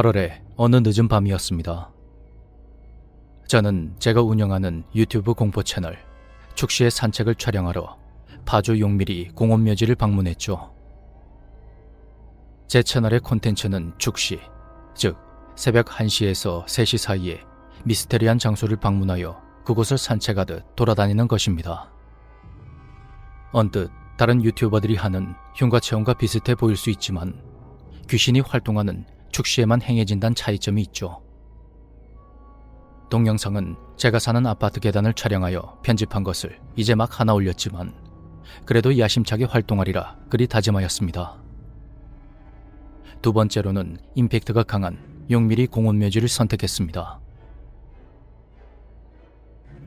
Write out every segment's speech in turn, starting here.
8월의 어느 늦은 밤이었습니다. 저는 제가 운영하는 유튜브 공포 채널 축시의 산책을 촬영하러 파주 용미리 공원묘지를 방문했죠. 제 채널의 콘텐츠는 축시, 즉 새벽 1시에서 3시 사이에 미스테리한 장소를 방문하여 그곳을 산책하듯 돌아다니는 것입니다. 언뜻 다른 유튜버들이 하는 흉가 체험과 비슷해 보일 수 있지만 귀신이 활동하는 축시에만 행해진다는 차이점이 있죠. 동영상은 제가 사는 아파트 계단을 촬영하여 편집한 것을 이제 막 하나 올렸지만 그래도 야심차게 활동하리라 그리 다짐하였습니다. 두 번째로는 임팩트가 강한 용미리 공원묘지를 선택했습니다.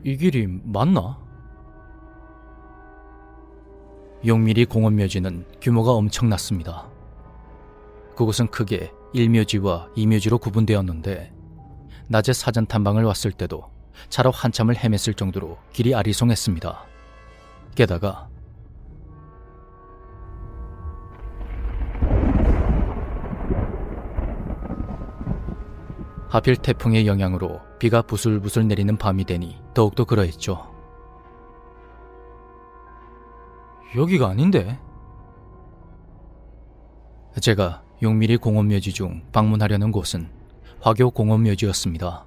이 길이 맞나? 용미리 공원묘지는 규모가 엄청났습니다. 그곳은 크게 1묘지와 2묘지로 구분되었는데 낮에 사전 탐방을 왔을 때도 차로 한참을 헤맸을 정도로 길이 아리송했습니다. 게다가 하필 태풍의 영향으로 비가 부슬부슬 내리는 밤이 되니 더욱더 그러했죠. 여기가 아닌데? 제가 용미리 공원묘지 중 방문하려는 곳은 화교 공원묘지였습니다.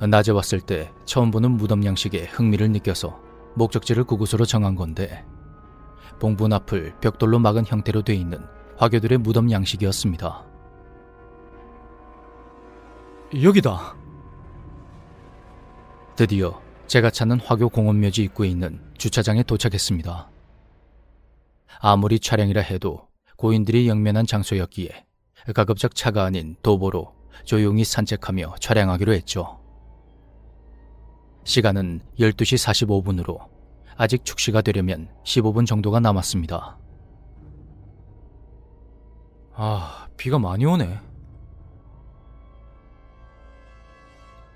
낮에 왔을 때 처음 보는 무덤 양식에 흥미를 느껴서 목적지를 그곳으로 정한 건데 봉분 앞을 벽돌로 막은 형태로 돼 있는 화교들의 무덤 양식이었습니다. 여기다! 드디어 제가 찾는 화교 공원묘지 입구에 있는 주차장에 도착했습니다. 아무리 촬영이라 해도 고인들이 영면한 장소였기에 가급적 차가 아닌 도보로 조용히 산책하며 촬영하기로 했죠. 시간은 12시 45분으로 아직 축시가 되려면 15분 정도가 남았습니다. 비가 많이 오네.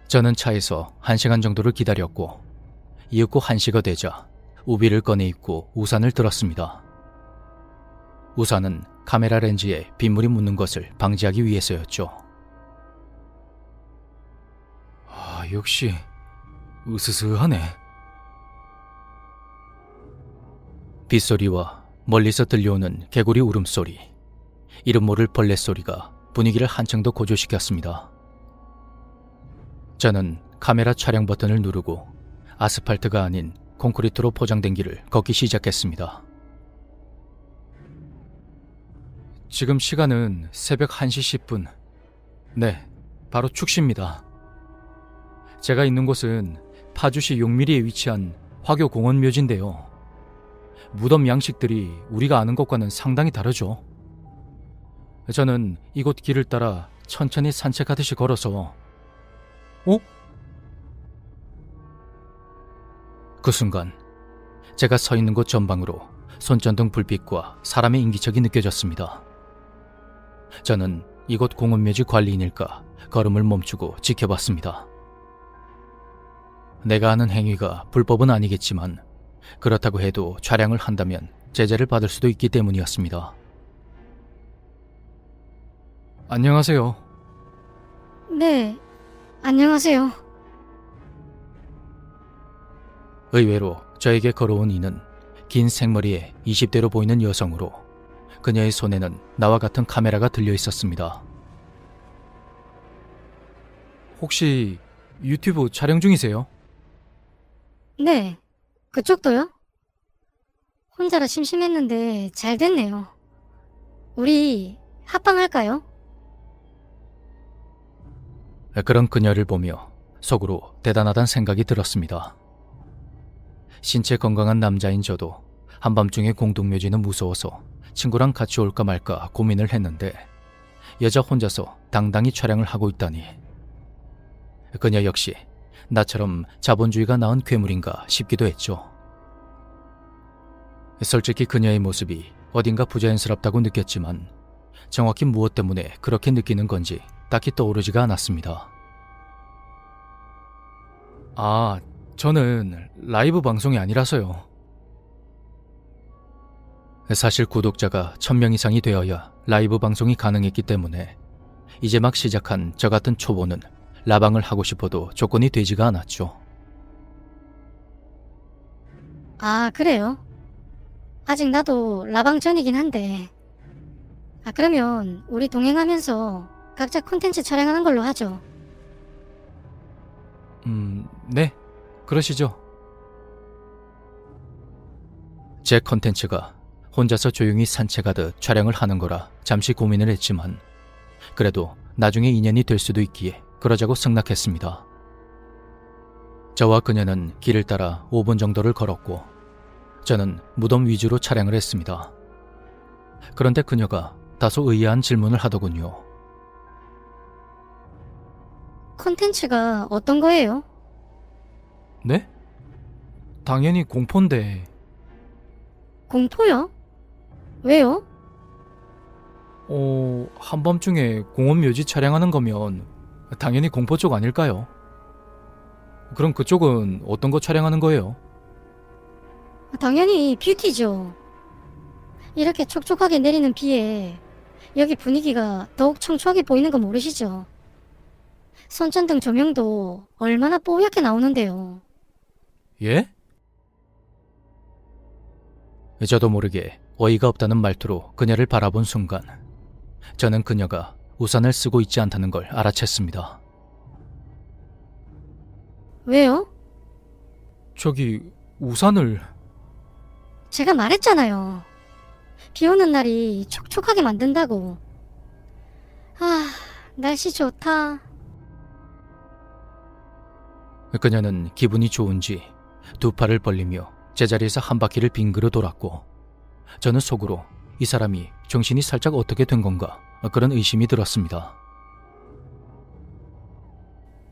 저는 차에서 1시간 정도를 기다렸고 이윽고 1시가 되자 우비를 꺼내 입고 우산을 들었습니다. 우산은 카메라 렌즈에 빗물이 묻는 것을 방지하기 위해서였죠. 역시 으스스하네. 빗소리와 멀리서 들려오는 개구리 울음소리, 이름 모를 벌레 소리가 분위기를 한층 더 고조시켰습니다. 저는 카메라 촬영 버튼을 누르고 아스팔트가 아닌 콘크리트로 포장된 길을 걷기 시작했습니다. 지금 시간은 새벽 1시 10분. 네, 바로 축시입니다. 제가 있는 곳은 파주시 용미리에 위치한 화교 공원묘지인데요. 무덤 양식들이 우리가 아는 것과는 상당히 다르죠. 저는 이곳 길을 따라 천천히 산책하듯이 걸어서 그 순간 제가 서 있는 곳 전방으로 손전등 불빛과 사람의 인기척이 느껴졌습니다. 저는 이곳 공원묘지 관리인일까 걸음을 멈추고 지켜봤습니다. 내가 하는 행위가 불법은 아니겠지만 그렇다고 해도 촬영을 한다면 제재를 받을 수도 있기 때문이었습니다. 안녕하세요. 네, 안녕하세요. 의외로 저에게 걸어온 이는 긴 생머리에 20대로 보이는 여성으로 그녀의 손에는 나와 같은 카메라가 들려 있었습니다. 혹시 유튜브 촬영 중이세요? 네, 그쪽도요? 혼자라 심심했는데 잘 됐네요. 우리 합방할까요? 그런 그녀를 보며 속으로 대단하다는 생각이 들었습니다. 신체 건강한 남자인 저도 한밤중에 공동묘지는 무서워서 친구랑 같이 올까 말까 고민을 했는데 여자 혼자서 당당히 촬영을 하고 있다니 그녀 역시 나처럼 자본주의가 낳은 괴물인가 싶기도 했죠. 솔직히 그녀의 모습이 어딘가 부자연스럽다고 느꼈지만 정확히 무엇 때문에 그렇게 느끼는 건지 딱히 떠오르지가 않았습니다. 저는 라이브 방송이 아니라서요. 사실 구독자가 1000명 이상이 되어야 라이브 방송이 가능했기 때문에 이제 막 시작한 저 같은 초보는 라방을 하고 싶어도 조건이 되지가 않았죠. 아, 그래요? 아직 나도 라방 전이긴 한데. 그러면 우리 동행하면서 각자 콘텐츠 촬영하는 걸로 하죠. 네, 그러시죠. 제 컨텐츠가 혼자서 조용히 산책하듯 촬영을 하는 거라 잠시 고민을 했지만 그래도 나중에 인연이 될 수도 있기에 그러자고 승낙했습니다. 저와 그녀는 길을 따라 5분 정도를 걸었고 저는 무덤 위주로 촬영을 했습니다. 그런데 그녀가 다소 의아한 질문을 하더군요. 콘텐츠가 어떤 거예요? 네? 당연히 공포인데. 공포요? 왜요? 한밤중에 공원 묘지 촬영하는 거면 당연히 공포 쪽 아닐까요? 그럼 그쪽은 어떤 거 촬영하는 거예요? 당연히 뷰티죠. 이렇게 촉촉하게 내리는 비에 여기 분위기가 더욱 청초하게 보이는 거 모르시죠? 손전등 조명도 얼마나 뽀얗게 나오는데요. 예? 저도 모르게 어이가 없다는 말투로 그녀를 바라본 순간 저는 그녀가 우산을 쓰고 있지 않다는 걸 알아챘습니다. 왜요? 저기 우산을... 제가 말했잖아요. 비 오는 날이 촉촉하게 만든다고. 날씨 좋다. 그녀는 기분이 좋은지 두 팔을 벌리며 제자리에서 한 바퀴를 빙그러 돌았고 저는 속으로 이 사람이 정신이 살짝 어떻게 된 건가 그런 의심이 들었습니다.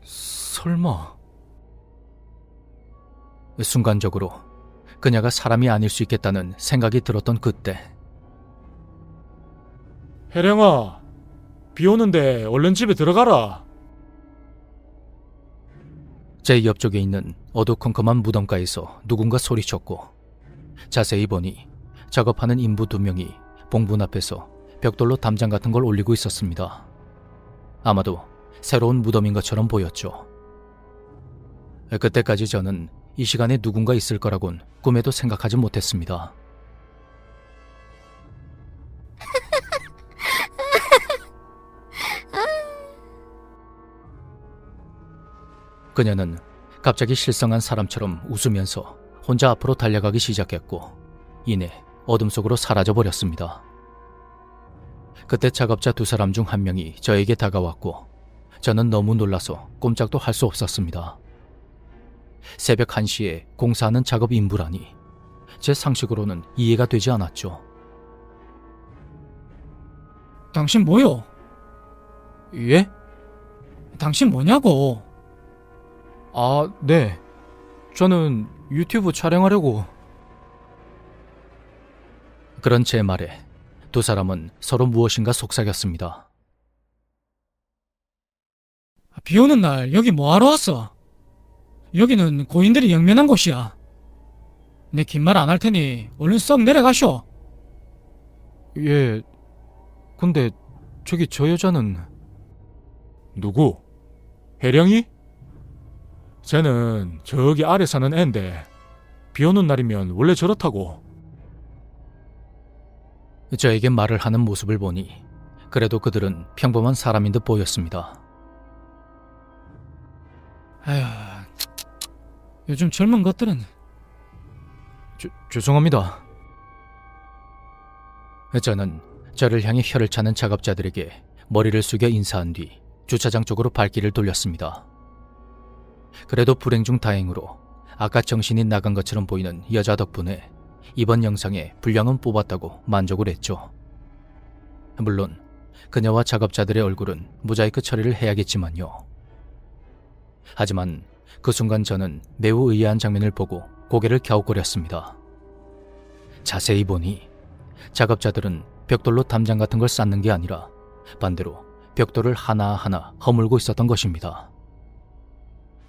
설마... 순간적으로 그녀가 사람이 아닐 수 있겠다는 생각이 들었던 그때 혜령아, 비 오는데 얼른 집에 들어가라. 제 옆쪽에 있는 어두컴컴한 무덤가에서 누군가 소리쳤고 자세히 보니 작업하는 인부 2명이 봉분 앞에서 벽돌로 담장 같은 걸 올리고 있었습니다. 아마도 새로운 무덤인 것처럼 보였죠. 그때까지 저는 이 시간에 누군가 있을 거라곤 꿈에도 생각하지 못했습니다. 그녀는 갑자기 실성한 사람처럼 웃으면서 혼자 앞으로 달려가기 시작했고 이내 어둠 속으로 사라져버렸습니다. 그때 작업자 2사람 중 한 명이 저에게 다가왔고 저는 너무 놀라서 꼼짝도 할 수 없었습니다. 새벽 1시에 공사하는 작업 인부라니 제 상식으로는 이해가 되지 않았죠. 당신 뭐요? 예? 당신 뭐냐고? 아, 네. 저는 유튜브 촬영하려고. 그런 제 말에 2사람은 서로 무엇인가 속삭였습니다. 비 오는 날 여기 뭐하러 왔어? 여기는 고인들이 영면한 곳이야. 내 긴 말 안 할 테니 얼른 썩 내려가쇼. 예, 근데 저기 저 여자는... 누구? 혜령이? 쟤는 저기 아래 사는 앤데 비 오는 날이면 원래 저렇다고. 저에게 말을 하는 모습을 보니 그래도 그들은 평범한 사람인 듯 보였습니다. 아휴, 요즘 젊은 것들은... 죄송합니다. 저는 저를 향해 혀를 차는 작업자들에게 머리를 숙여 인사한 뒤 주차장 쪽으로 발길을 돌렸습니다. 그래도 불행 중 다행으로 아까 정신이 나간 것처럼 보이는 여자 덕분에 이번 영상에 분량은 뽑았다고 만족을 했죠. 물론 그녀와 작업자들의 얼굴은 모자이크 처리를 해야겠지만요. 하지만 그 순간 저는 매우 의아한 장면을 보고 고개를 갸웃거렸습니다. 자세히 보니 작업자들은 벽돌로 담장 같은 걸 쌓는 게 아니라 반대로 벽돌을 하나하나 허물고 있었던 것입니다.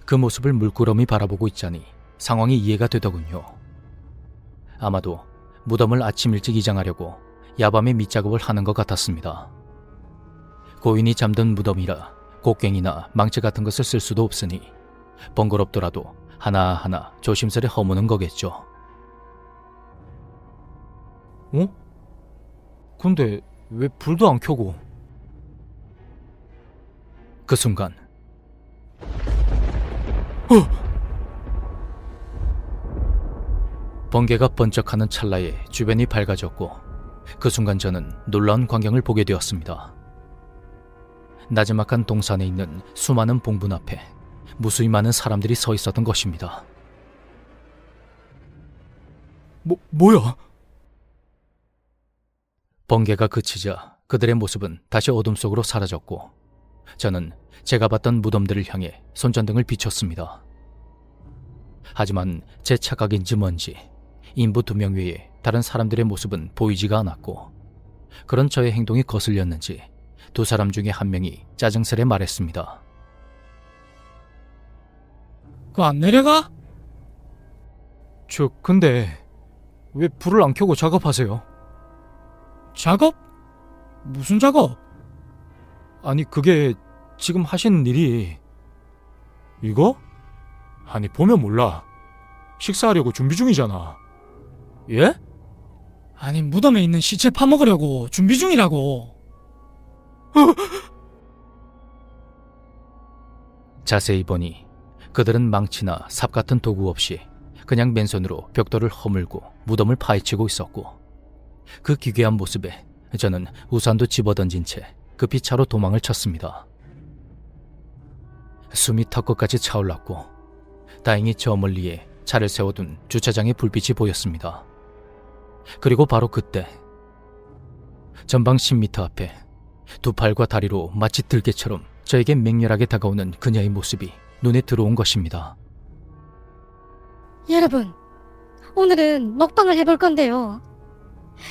그 모습을 물끄러미 바라보고 있자니 상황이 이해가 되더군요. 아마도 무덤을 아침 일찍 이장하려고 야밤에 밑작업을 하는 것 같았습니다. 고인이 잠든 무덤이라 곡괭이나 망치 같은 것을 쓸 수도 없으니 번거롭더라도 하나하나 조심스레 허무는 거겠죠. 어? 근데 왜 불도 안 켜고? 그 순간 번개가 번쩍하는 찰나에 주변이 밝아졌고 그 순간 저는 놀라운 광경을 보게 되었습니다. 나지막한 동산에 있는 수많은 봉분 앞에 무수히 많은 사람들이 서 있었던 것입니다. 뭐야? 번개가 그치자 그들의 모습은 다시 어둠 속으로 사라졌고 저는 제가 봤던 무덤들을 향해 손전등을 비췄습니다. 하지만 제 착각인지 뭔지 인부 2명 외에 다른 사람들의 모습은 보이지가 않았고 그런 저의 행동이 거슬렸는지 2사람 중에 1명이 짜증스레 말했습니다. 그 안 내려가? 근데 왜 불을 안 켜고 작업하세요? 작업? 무슨 작업? 아니 그게 지금 하시는 일이 이거? 아니 보면 몰라. 식사하려고 준비 중이잖아. 예? 아니 무덤에 있는 시체 파먹으려고 준비 중이라고. 자세히 보니 그들은 망치나 삽 같은 도구 없이 그냥 맨손으로 벽돌을 허물고 무덤을 파헤치고 있었고 그 기괴한 모습에 저는 우산도 집어던진 채 급히 차로 도망을 쳤습니다. 숨이 턱끝까지 차올랐고 다행히 저 멀리에 차를 세워둔 주차장의 불빛이 보였습니다. 그리고 바로 그때 전방 10m 앞에 2 팔과 다리로 마치 들개처럼 저에게 맹렬하게 다가오는 그녀의 모습이 눈에 들어온 것입니다. 여러분, 오늘은 먹방을 해볼 건데요.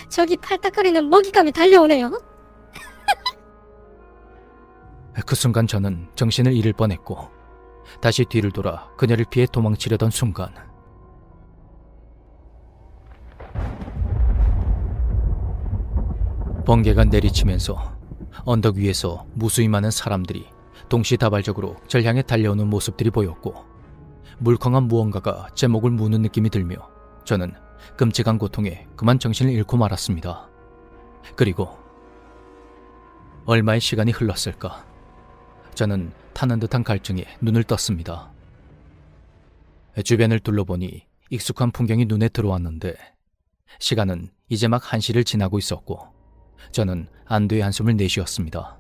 저기 팔딱거리는 먹잇감이 달려오네요. 그 순간 저는 정신을 잃을 뻔했고 다시 뒤를 돌아 그녀를 피해 도망치려던 순간 번개가 내리치면서 언덕 위에서 무수히 많은 사람들이 동시다발적으로 절 향해 달려오는 모습들이 보였고 물컹한 무언가가 제 목을 무는 느낌이 들며 저는 끔찍한 고통에 그만 정신을 잃고 말았습니다. 그리고 얼마의 시간이 흘렀을까? 저는 타는 듯한 갈증에 눈을 떴습니다. 주변을 둘러보니 익숙한 풍경이 눈에 들어왔는데 시간은 이제 막 1시를 지나고 있었고 저는 안도의 한숨을 내쉬었습니다.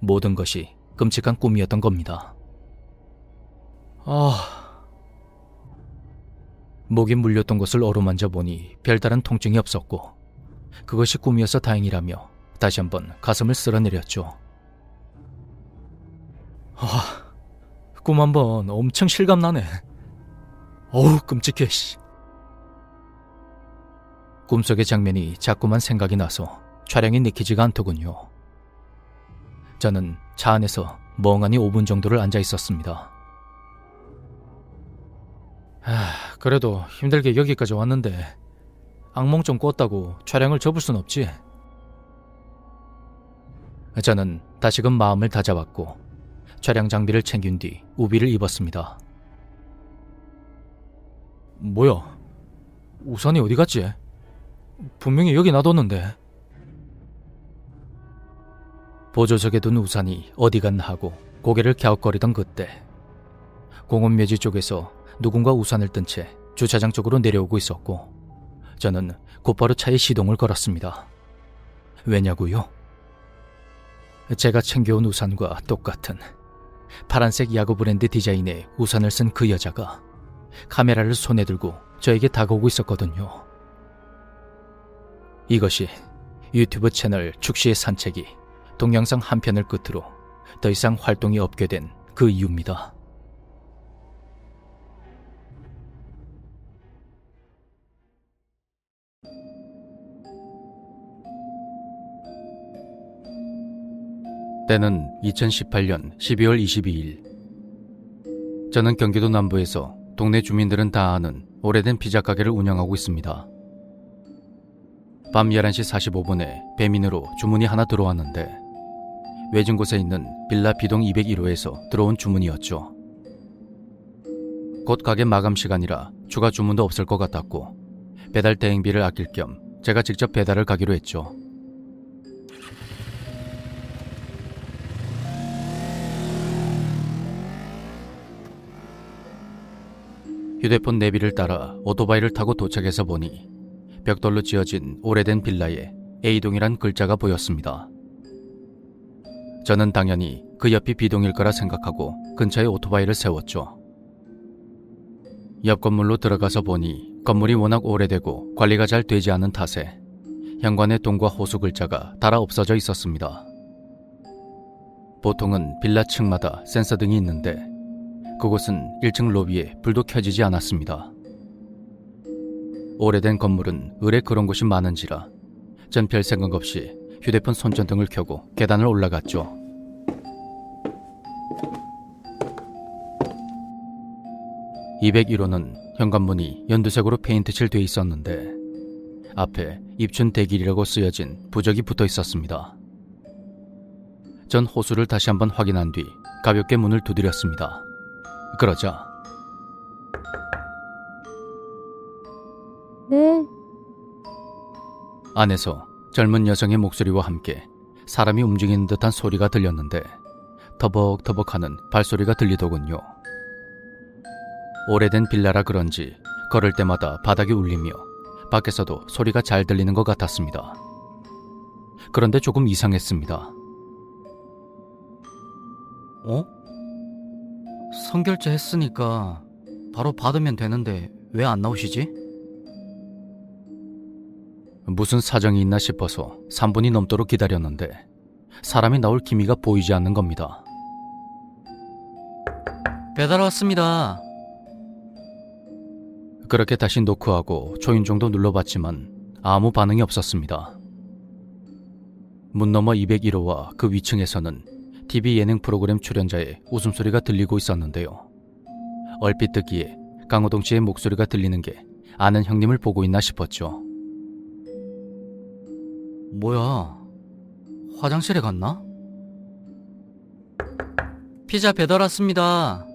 모든 것이 끔찍한 꿈이었던 겁니다. 목이 물렸던 것을 어루만져 보니 별다른 통증이 없었고 그것이 꿈이어서 다행이라며 다시 한번 가슴을 쓸어내렸죠. 꿈 한번 엄청 실감나네. 어우 끔찍해. 꿈속의 장면이 자꾸만 생각이 나서 촬영이 내키지가 않더군요. 저는 차 안에서 멍하니 5분 정도를 앉아 있었습니다. 그래도 힘들게 여기까지 왔는데 악몽 좀 꿨다고 촬영을 접을 순 없지. 저는 다시금 마음을 다잡았고 촬영 장비를 챙긴 뒤 우비를 입었습니다. 뭐야? 우산이 어디 갔지? 분명히 여기 놔뒀는데. 보조석에 둔 우산이 어디 갔나 하고 고개를 갸웃거리던 그때 공원묘지 쪽에서 누군가 우산을 든 채 주차장 쪽으로 내려오고 있었고 저는 곧바로 차에 시동을 걸었습니다. 왜냐고요? 제가 챙겨온 우산과 똑같은 파란색 야구 브랜드 디자인의 우산을 쓴 그 여자가 카메라를 손에 들고 저에게 다가오고 있었거든요. 이것이 유튜브 채널 축시의 산책이 동영상 한 편을 끝으로 더 이상 활동이 없게 된 그 이유입니다. 때는 2018년 12월 22일. 저는 경기도 남부에서 동네 주민들은 다 아는 오래된 피자 가게를 운영하고 있습니다. 밤 11시 45분에 배민으로 주문이 하나 들어왔는데 외진 곳에 있는 빌라 B동 201호에서 들어온 주문이었죠. 곧 가게 마감 시간이라 추가 주문도 없을 것 같았고 배달 대행비를 아낄 겸 제가 직접 배달을 가기로 했죠. 휴대폰 내비를 따라 오토바이를 타고 도착해서 보니 벽돌로 지어진 오래된 빌라에 A동이란 글자가 보였습니다. 저는 당연히 그 옆이 B동일 거라 생각하고 근처에 오토바이를 세웠죠. 옆 건물로 들어가서 보니 건물이 워낙 오래되고 관리가 잘 되지 않은 탓에 현관에 동과 호수 글자가 달아 없어져 있었습니다. 보통은 빌라 층마다 센서등이 있는데 그곳은 1층 로비에 불도 켜지지 않았습니다. 오래된 건물은 의뢰 그런 곳이 많은지라 전 별 생각 없이 휴대폰 손전등을 켜고 계단을 올라갔죠. (201호는) 현관문이 연두색으로 페인트칠 돼 있었는데 앞에 입춘 대길이라고 쓰여진 부적이 붙어 있었습니다. 전 호수를 다시 한번 확인한 뒤 가볍게 문을 두드렸습니다. 그러자 네. 안에서 젊은 여성의 목소리와 함께 사람이 움직이는 듯한 소리가 들렸는데 터벅터벅하는 발소리가 들리더군요. 오래된 빌라라 그런지 걸을 때마다 바닥이 울리며 밖에서도 소리가 잘 들리는 것 같았습니다. 그런데 조금 이상했습니다. 선결제 했으니까 바로 받으면 되는데 왜 안 나오시지? 무슨 사정이 있나 싶어서 3분이 넘도록 기다렸는데 사람이 나올 기미가 보이지 않는 겁니다. 배달 왔습니다. 그렇게 다시 노크하고 초인종도 눌러봤지만 아무 반응이 없었습니다. 문 너머 201호와 그 위층에서는 TV 예능 프로그램 출연자의 웃음소리가 들리고 있었는데요. 얼핏 듣기에 강호동 씨의 목소리가 들리는 게 아는 형님을 보고 있나 싶었죠. 뭐야? 화장실에 갔나? 피자 배달 왔습니다.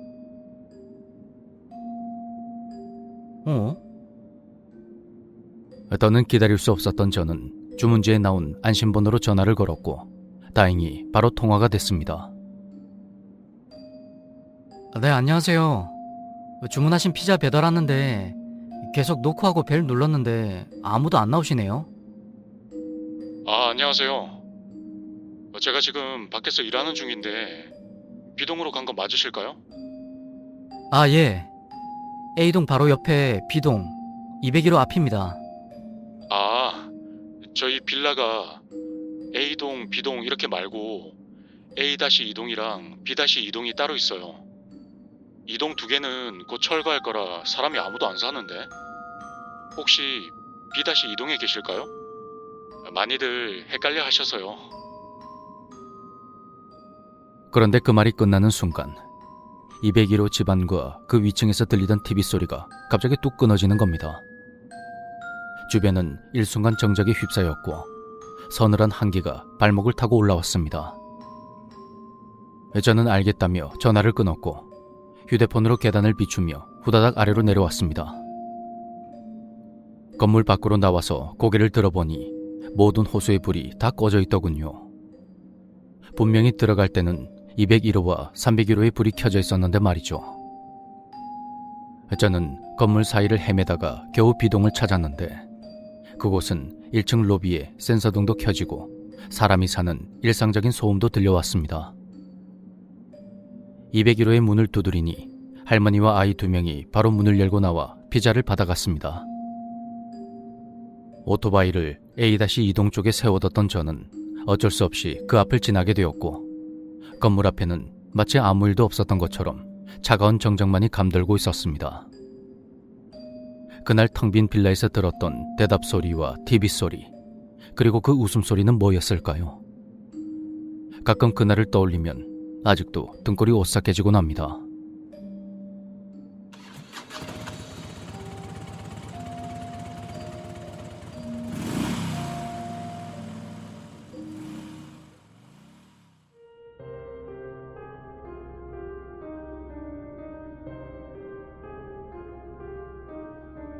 더는 기다릴 수 없었던 저는 주문지에 나온 안심번호로 전화를 걸었고 다행히 바로 통화가 됐습니다. 네, 안녕하세요. 주문하신 피자 배달 왔는데 계속 노크하고 벨 눌렀는데 아무도 안 나오시네요. 안녕하세요. 제가 지금 밖에서 일하는 중인데 B동으로 간 거 맞으실까요? 아, 예. A동 바로 옆에 B동 201호 앞입니다. 저희 빌라가 A동, B동 이렇게 말고 A-2동이랑 B-2동이 따로 있어요. 이 동 두 개는 곧 철거할 거라 사람이 아무도 안 사는데 혹시 B-2동에 계실까요? 많이들 헷갈려 하셔서요. 그런데 그 말이 끝나는 순간 201호 집안과 그 위층에서 들리던 TV 소리가 갑자기 뚝 끊어지는 겁니다. 주변은 일순간 정적에 휩싸였고 서늘한 한기가 발목을 타고 올라왔습니다. 저는 알겠다며 전화를 끊었고 휴대폰으로 계단을 비추며 후다닥 아래로 내려왔습니다. 건물 밖으로 나와서 고개를 들어보니 모든 호수의 불이 다 꺼져 있더군요. 분명히 들어갈 때는 201호와 301호의 불이 켜져 있었는데 말이죠. 저는 건물 사이를 헤매다가 겨우 B동을 찾았는데 그곳은 1층 로비에 센서등도 켜지고 사람이 사는 일상적인 소음도 들려왔습니다. 201호의 문을 두드리니 할머니와 아이 2명이 바로 문을 열고 나와 피자를 받아갔습니다. 오토바이를 A-2동 쪽에 세워뒀던 저는 어쩔 수 없이 그 앞을 지나게 되었고 건물 앞에는 마치 아무 일도 없었던 것처럼 차가운 정적만이 감돌고 있었습니다. 그날 텅 빈 빌라에서 들었던 대답 소리와 TV 소리, 그리고 그 웃음소리는 뭐였을까요? 가끔 그날을 떠올리면 아직도 등골이 오싹해지곤 합니다.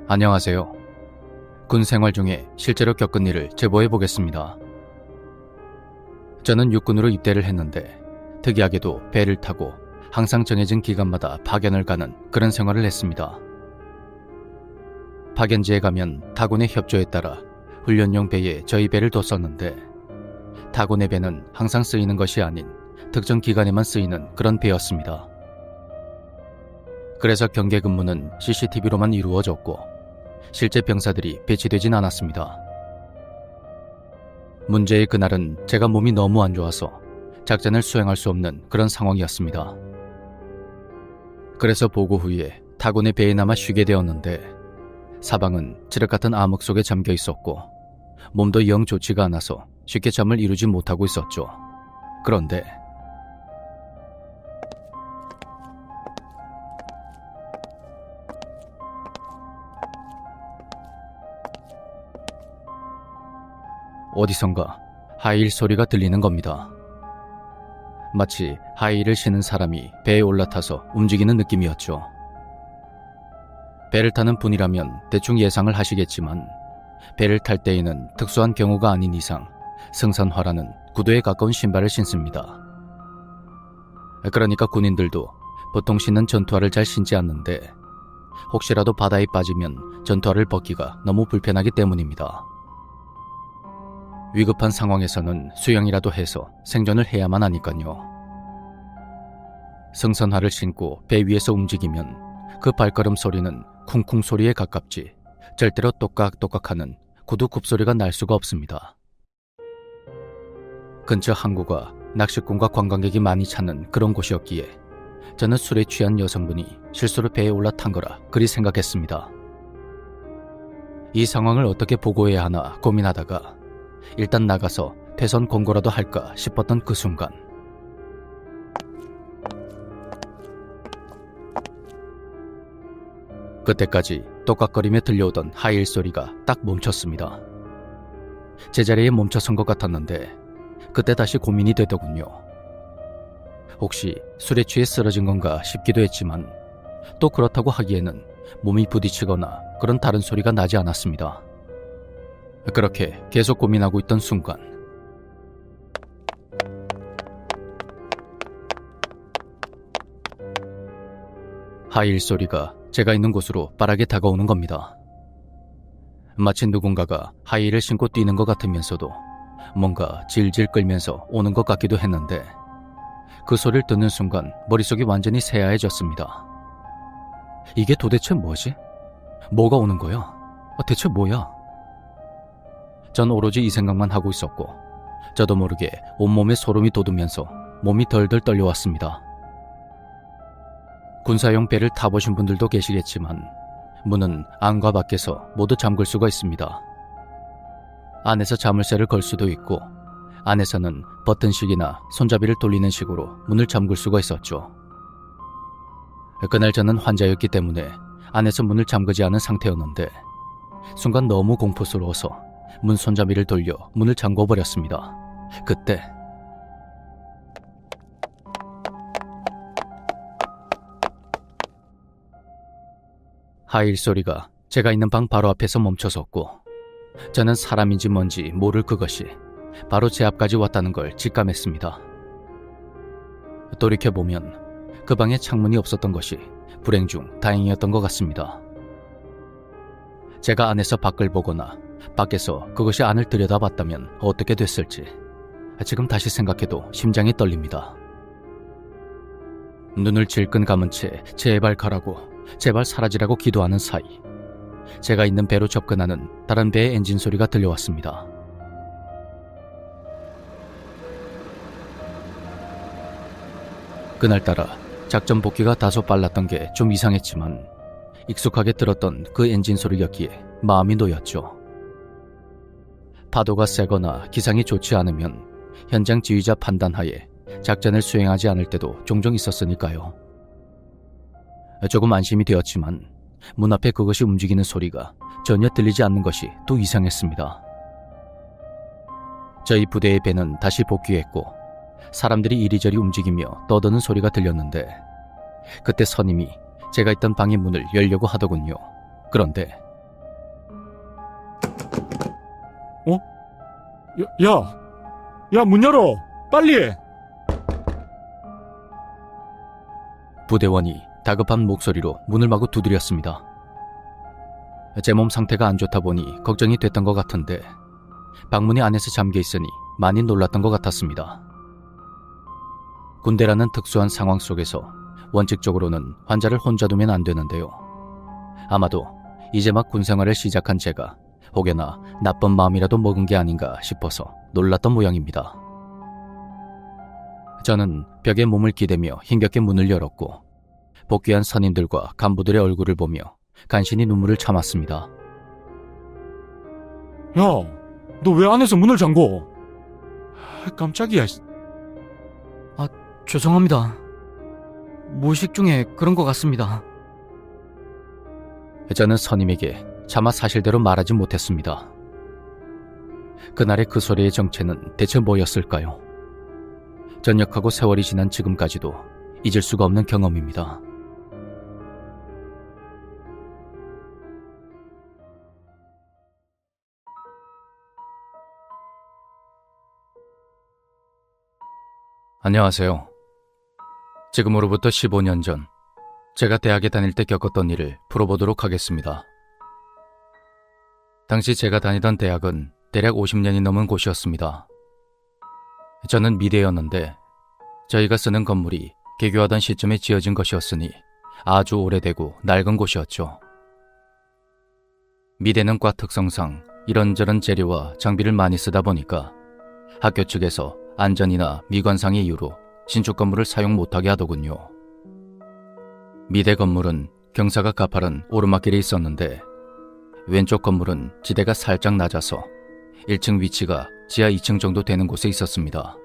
안녕하세요. 군 생활 중에 실제로 겪은 일을 제보해 보겠습니다. 저는 육군으로 입대를 했는데 특이하게도 배를 타고 항상 정해진 기간마다 파견을 가는 그런 생활을 했습니다. 파견지에 가면 타군의 협조에 따라 훈련용 배에 저희 배를 뒀었는데 타군의 배는 항상 쓰이는 것이 아닌 특정 기간에만 쓰이는 그런 배였습니다. 그래서 경계 근무는 CCTV로만 이루어졌고 실제 병사들이 배치되진 않았습니다. 문제의 그날은 제가 몸이 너무 안 좋아서 작전을 수행할 수 없는 그런 상황이었습니다. 그래서 보고 후에 타군의 배에나마 쉬게 되었는데 사방은 칠흑 같은 암흑 속에 잠겨 있었고 몸도 영 좋지가 않아서 쉽게 잠을 이루지 못하고 있었죠. 그런데 어디선가 하이힐 소리가 들리는 겁니다. 마치 하이힐을 신은 사람이 배에 올라타서 움직이는 느낌이었죠. 배를 타는 분이라면 대충 예상을 하시겠지만 배를 탈 때에는 특수한 경우가 아닌 이상 승선화라는 구두에 가까운 신발을 신습니다. 그러니까 군인들도 보통 신는 전투화를 잘 신지 않는데 혹시라도 바다에 빠지면 전투화를 벗기가 너무 불편하기 때문입니다. 위급한 상황에서는 수영이라도 해서 생존을 해야만 하니까요. 승선화를 신고 배 위에서 움직이면 그 발걸음 소리는 쿵쿵 소리에 가깝지 절대로 똑깍똑깍하는 구두 굽소리가 날 수가 없습니다. 근처 항구가 낚시꾼과 관광객이 많이 찾는 그런 곳이었기에 저는 술에 취한 여성분이 실수로 배에 올라탄 거라 그리 생각했습니다. 이 상황을 어떻게 보고해야 하나 고민하다가 일단 나가서 패선 공고라도 할까 싶었던 그 순간 그때까지 똑깍거리며 들려오던 하이힐 소리가 딱 멈췄습니다. 제자리에 멈춰선 것 같았는데 그때 다시 고민이 되더군요. 혹시 술에 취해 쓰러진 건가 싶기도 했지만 또 그렇다고 하기에는 몸이 부딪히거나 그런 다른 소리가 나지 않았습니다. 그렇게 계속 고민하고 있던 순간 하이힐 소리가 제가 있는 곳으로 빠르게 다가오는 겁니다. 마치 누군가가 하이힐을 신고 뛰는 것 같으면서도 뭔가 질질 끌면서 오는 것 같기도 했는데 그 소리를 듣는 순간 머릿속이 완전히 새하얘졌습니다. 이게 도대체 뭐지? 뭐가 오는 거야? 대체 뭐야? 전 오로지 이 생각만 하고 있었고 저도 모르게 온몸에 소름이 돋으면서 몸이 덜덜 떨려왔습니다. 군사용 배를 타보신 분들도 계시겠지만 문은 안과 밖에서 모두 잠글 수가 있습니다. 안에서 자물쇠를 걸 수도 있고 안에서는 버튼식이나 손잡이를 돌리는 식으로 문을 잠글 수가 있었죠. 그날 저는 환자였기 때문에 안에서 문을 잠그지 않은 상태였는데 순간 너무 공포스러워서 문 손잡이를 돌려 문을 잠궈버렸습니다. 그때 하이힐 소리가 제가 있는 방 바로 앞에서 멈춰섰고 저는 사람인지 뭔지 모를 그것이 바로 제 앞까지 왔다는 걸 직감했습니다. 돌이켜보면 그 방에 창문이 없었던 것이 불행 중 다행이었던 것 같습니다. 제가 안에서 밖을 보거나 밖에서 그것이 안을 들여다봤다면 어떻게 됐을지 지금 다시 생각해도 심장이 떨립니다. 눈을 질끈 감은 채 제발 가라고 제발 사라지라고 기도하는 사이 제가 있는 배로 접근하는 다른 배의 엔진 소리가 들려왔습니다. 그날따라 작전 복귀가 다소 빨랐던 게 좀 이상했지만 익숙하게 들었던 그 엔진 소리였기에 마음이 놓였죠. 파도가 세거나 기상이 좋지 않으면 현장 지휘자 판단하에 작전을 수행하지 않을 때도 종종 있었으니까요. 조금 안심이 되었지만 문 앞에 그것이 움직이는 소리가 전혀 들리지 않는 것이 또 이상했습니다. 저희 부대의 배는 다시 복귀했고 사람들이 이리저리 움직이며 떠드는 소리가 들렸는데 그때 선임이 제가 있던 방의 문을 열려고 하더군요. 그런데 야, 문 열어! 빨리! 부대원이 다급한 목소리로 문을 마구 두드렸습니다. 제 몸 상태가 안 좋다 보니 걱정이 됐던 것 같은데 방문이 안에서 잠겨 있으니 많이 놀랐던 것 같았습니다. 군대라는 특수한 상황 속에서 원칙적으로는 환자를 혼자 두면 안 되는데요. 아마도 이제 막 군생활을 시작한 제가 혹여나 나쁜 마음이라도 먹은 게 아닌가 싶어서 놀랐던 모양입니다. 저는 벽에 몸을 기대며 힘겹게 문을 열었고 복귀한 선임들과 간부들의 얼굴을 보며 간신히 눈물을 참았습니다. 야, 너 왜 안에서 문을 잠궈? 깜짝이야. 죄송합니다. 무의식 중에 그런 것 같습니다. 저는 선임에게 차마 사실대로 말하지 못했습니다. 그날의 그 소리의 정체는 대체 뭐였을까요? 전역하고 세월이 지난 지금까지도 잊을 수가 없는 경험입니다. 안녕하세요. 지금으로부터 15년 전 제가 대학에 다닐 때 겪었던 일을 풀어보도록 하겠습니다. 당시 제가 다니던 대학은 대략 50년이 넘은 곳이었습니다. 저는 미대였는데 저희가 쓰는 건물이 개교하던 시점에 지어진 것이었으니 아주 오래되고 낡은 곳이었죠. 미대는 과 특성상 이런저런 재료와 장비를 많이 쓰다 보니까 학교 측에서 안전이나 미관상의 이유로 신축 건물을 사용 못하게 하더군요. 미대 건물은 경사가 가파른 오르막길에 있었는데 왼쪽 건물은 지대가 살짝 낮아서 1층 위치가 지하 2층 정도 되는 곳에 있었습니다.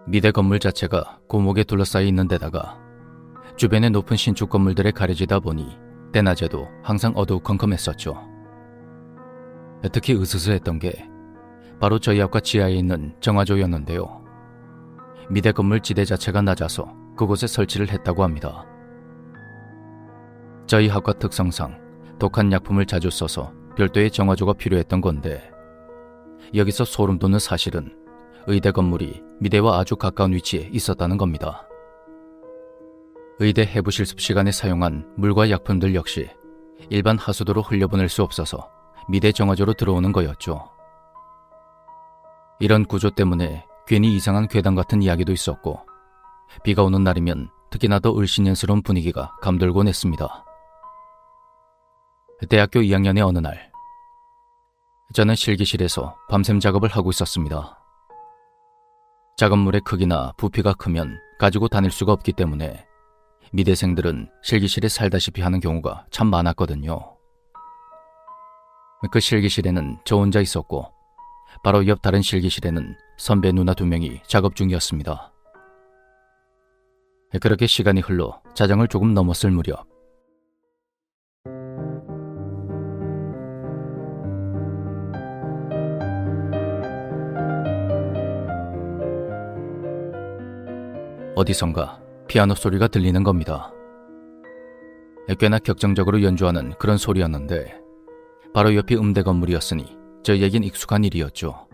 미대 건물 자체가 고목에 둘러싸여 있는 데다가 주변의 높은 신축 건물들에 가려지다 보니 대낮에도 항상 어두컴컴했었죠. 특히 으스스했던 게 바로 저희 학과 지하에 있는 정화조였는데요. 미대 건물 지대 자체가 낮아서 그곳에 설치를 했다고 합니다. 저희 학과 특성상 독한 약품을 자주 써서 별도의 정화조가 필요했던 건데 여기서 소름 돋는 사실은 의대 건물이 미대와 아주 가까운 위치에 있었다는 겁니다. 의대 해부 실습 시간에 사용한 물과 약품들 역시 일반 하수도로 흘려보낼 수 없어서 미대 정화조로 들어오는 거였죠. 이런 구조 때문에 괜히 이상한 괴담 같은 이야기도 있었고 비가 오는 날이면 특히나 더 을씨년스러운 분위기가 감돌곤 했습니다. 대학교 2학년의 어느 날 저는 실기실에서 밤샘 작업을 하고 있었습니다. 작업물의 크기나 부피가 크면 가지고 다닐 수가 없기 때문에 미대생들은 실기실에 살다시피 하는 경우가 참 많았거든요. 그 실기실에는 저 혼자 있었고 바로 옆 다른 실기실에는 선배 누나 2명이 작업 중이었습니다. 그렇게 시간이 흘러 자정을 조금 넘었을 무렵 어디선가 피아노 소리가 들리는 겁니다. 꽤나 격정적으로 연주하는 그런 소리였는데 바로 옆이 음대 건물이었으니 저희에겐 익숙한 일이었죠.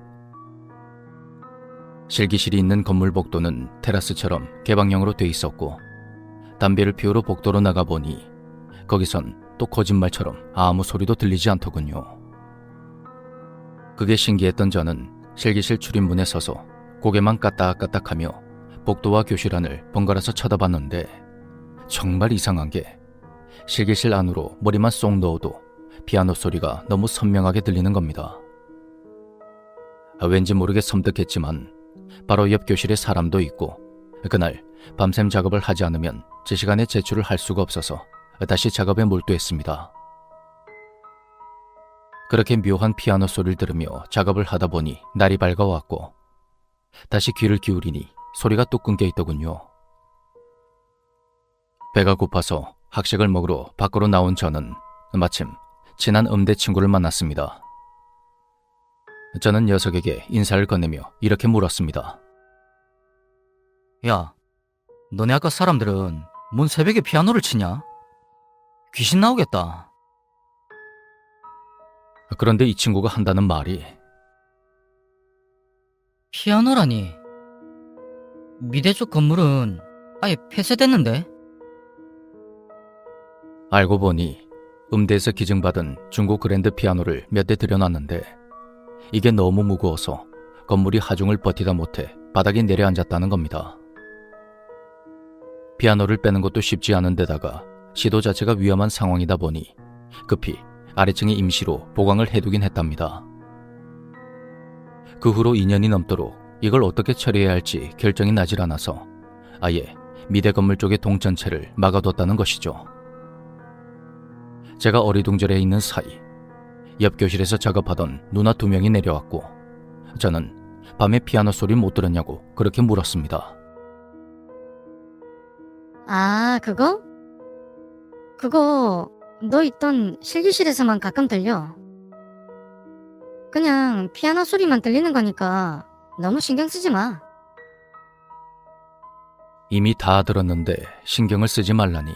실기실이 있는 건물 복도는 테라스처럼 개방형으로 돼 있었고 담배를 피우러 복도로 나가보니 거기선 또 거짓말처럼 아무 소리도 들리지 않더군요. 그게 신기했던 저는 실기실 출입문에 서서 고개만 까딱까딱하며 복도와 교실 안을 번갈아서 쳐다봤는데 정말 이상한 게 실기실 안으로 머리만 쏙 넣어도 피아노 소리가 너무 선명하게 들리는 겁니다. 왠지 모르게 섬뜩했지만 바로 옆 교실에 사람도 있고 그날 밤샘 작업을 하지 않으면 제 시간에 제출을 할 수가 없어서 다시 작업에 몰두했습니다. 그렇게 묘한 피아노 소리를 들으며 작업을 하다 보니 날이 밝아왔고 다시 귀를 기울이니 소리가 뚝 끊겨 있더군요. 배가 고파서 학식을 먹으러 밖으로 나온 저는 마침 친한 음대 친구를 만났습니다. 저는 녀석에게 인사를 건네며 이렇게 물었습니다. 야, 너네 아까 사람들은 뭔 새벽에 피아노를 치냐? 귀신 나오겠다. 그런데 이 친구가 한다는 말이 피아노라니. 미대 쪽 건물은 아예 폐쇄됐는데? 알고 보니 음대에서 기증받은 중고 그랜드 피아노를 몇 대 들여놨는데 이게 너무 무거워서 건물이 하중을 버티다 못해 바닥에 내려앉았다는 겁니다. 피아노를 빼는 것도 쉽지 않은 데다가 시도 자체가 위험한 상황이다 보니 급히 아래층에 임시로 보강을 해두긴 했답니다. 그 후로 2년이 넘도록 이걸 어떻게 처리해야 할지 결정이 나질 않아서 아예 미대 건물 쪽의 동 전체를 막아뒀다는 것이죠. 제가 어리둥절해 있는 사이 옆 교실에서 작업하던 누나 2명이 내려왔고 저는 밤에 피아노 소리 못 들었냐고 그렇게 물었습니다. 아, 그거? 그거 너 있던 실기실에서만 가끔 들려. 그냥 피아노 소리만 들리는 거니까 너무 신경 쓰지 마. 이미 다 들었는데 신경을 쓰지 말라니.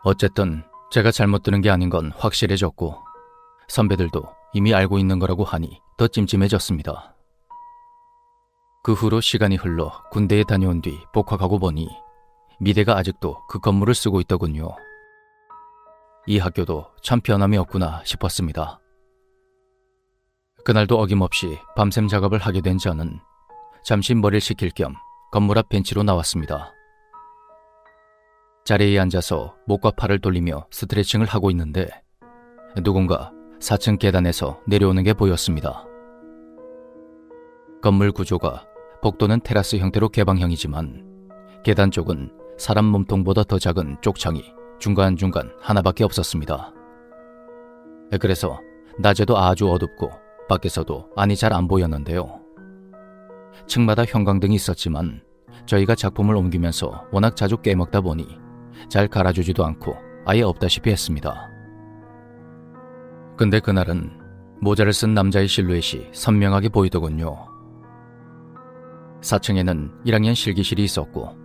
어쨌든 제가 잘못 들은 게 아닌 건 확실해졌고 선배들도 이미 알고 있는 거라고 하니 더 찜찜해졌습니다. 그 후로 시간이 흘러 군대에 다녀온 뒤 복학하고 보니 미대가 아직도 그 건물을 쓰고 있더군요. 이 학교도 참 변함이 없구나 싶었습니다. 그날도 어김없이 밤샘 작업을 하게 된 저는 잠시 머리를 식힐 겸 건물 앞 벤치로 나왔습니다. 자리에 앉아서 목과 팔을 돌리며 스트레칭을 하고 있는데 누군가 4층 계단에서 내려오는 게 보였습니다. 건물 구조가 복도는 테라스 형태로 개방형이지만 계단 쪽은 사람 몸통보다 더 작은 쪽창이 중간중간 하나밖에 없었습니다. 그래서 낮에도 아주 어둡고 밖에서도 안이 잘 안 보였는데요. 층마다 형광등이 있었지만 저희가 작품을 옮기면서 워낙 자주 깨먹다 보니 잘 갈아주지도 않고 아예 없다시피 했습니다. 근데 그날은 모자를 쓴 남자의 실루엣이 선명하게 보이더군요. 4층에는 1학년 실기실이 있었고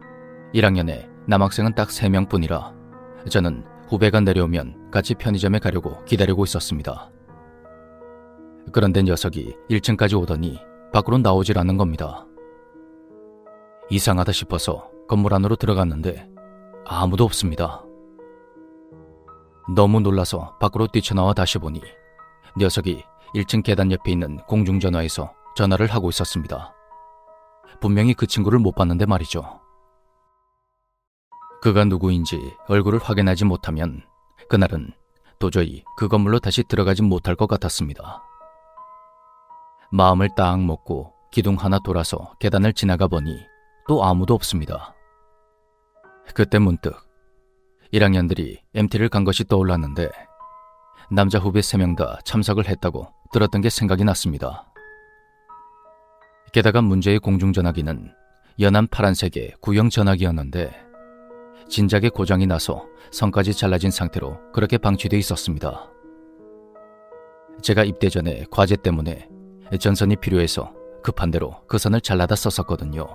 1학년에 남학생은 딱 3명뿐이라 저는 후배가 내려오면 같이 편의점에 가려고 기다리고 있었습니다. 그런데 녀석이 1층까지 오더니 밖으로 나오질 않는 겁니다. 이상하다 싶어서 건물 안으로 들어갔는데 아무도 없습니다. 너무 놀라서 밖으로 뛰쳐나와 다시 보니 녀석이 1층 계단 옆에 있는 공중전화에서 전화를 하고 있었습니다. 분명히 그 친구를 못 봤는데 말이죠. 그가 누구인지 얼굴을 확인하지 못하면 그날은 도저히 그 건물로 다시 들어가지 못할 것 같았습니다. 마음을 딱 먹고 기둥 하나 돌아서 계단을 지나가 보니 또 아무도 없습니다. 그때 문득 1학년들이 MT를 간 것이 떠올랐는데 남자 후배 3명 다 참석을 했다고 들었던 게 생각이 났습니다. 게다가 문제의 공중전화기는 연한 파란색의 구형 전화기였는데 진작에 고장이 나서 선까지 잘라진 상태로 그렇게 방치돼 있었습니다. 제가 입대 전에 과제 때문에 전선이 필요해서 급한 대로 그 선을 잘라다 썼었거든요.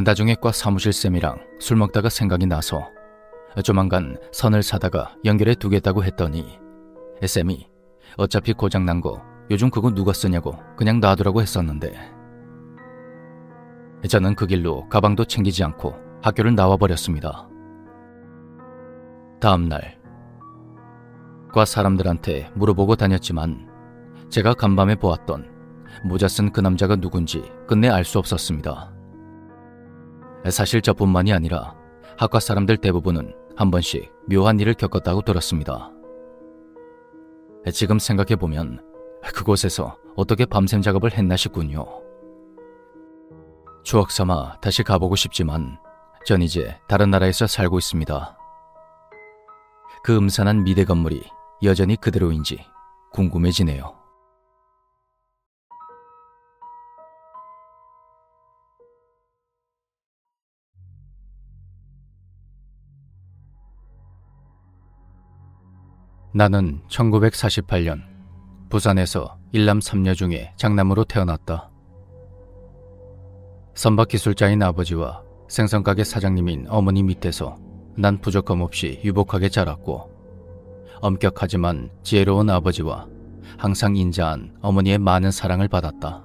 나중에 과 사무실쌤이랑 술 먹다가 생각이 나서 조만간 선을 사다가 연결해 두겠다고 했더니 쌤이 어차피 고장난 거 요즘 그거 누가 쓰냐고 그냥 놔두라고 했었는데 저는 그 길로 가방도 챙기지 않고 학교를 나와버렸습니다. 다음날 과 사람들한테 물어보고 다녔지만 제가 간밤에 보았던 모자 쓴 그 남자가 누군지 끝내 알 수 없었습니다. 사실 저뿐만이 아니라 학과 사람들 대부분은 한 번씩 묘한 일을 겪었다고 들었습니다. 지금 생각해보면 그곳에서 어떻게 밤샘 작업을 했나 싶군요. 추억 삼아 다시 가보고 싶지만 전 이제 다른 나라에서 살고 있습니다. 그 음산한 미대 건물이 여전히 그대로인지 궁금해지네요. 나는 1948년 부산에서 일남 3녀 중에 장남으로 태어났다. 선박기술자인 아버지와 생선가게 사장님인 어머니 밑에서 난 부족함 없이 유복하게 자랐고 엄격하지만 지혜로운 아버지와 항상 인자한 어머니의 많은 사랑을 받았다.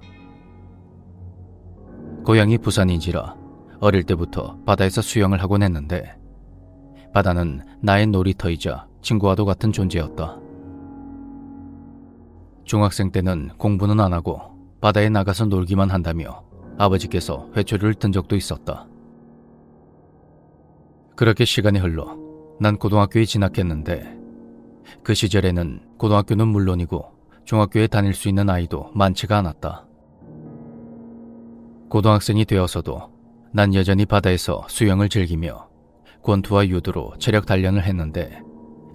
고향이 부산인지라 어릴 때부터 바다에서 수영을 하곤 했는데 바다는 나의 놀이터이자 친구와도 같은 존재였다. 중학생 때는 공부는 안 하고 바다에 나가서 놀기만 한다며 아버지께서 회초리를 든 적도 있었다. 그렇게 시간이 흘러 난 고등학교에 진학했는데 그 시절에는 고등학교는 물론이고 중학교에 다닐 수 있는 아이도 많지가 않았다. 고등학생이 되어서도 난 여전히 바다에서 수영을 즐기며 권투와 유도로 체력 단련을 했는데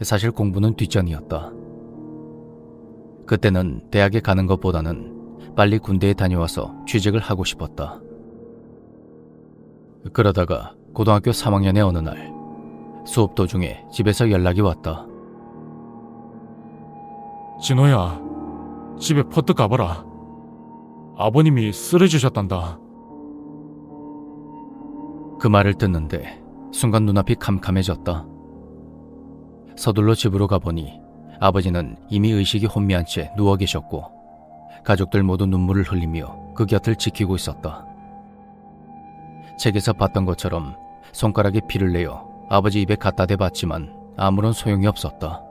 사실 공부는 뒷전이었다. 그때는 대학에 가는 것보다는 빨리 군대에 다녀와서 취직을 하고 싶었다. 그러다가 고등학교 3학년의 어느 날 수업 도중에 집에서 연락이 왔다. 진호야, 집에 퍼뜩 가봐라. 아버님이 쓰러지셨단다. 그 말을 듣는데 순간 눈앞이 캄캄해졌다. 서둘러 집으로 가보니 아버지는 이미 의식이 혼미한 채 누워 계셨고 가족들 모두 눈물을 흘리며 그 곁을 지키고 있었다. 책에서 봤던 것처럼 손가락에 피를 내어 아버지 입에 갖다 대봤지만 아무런 소용이 없었다.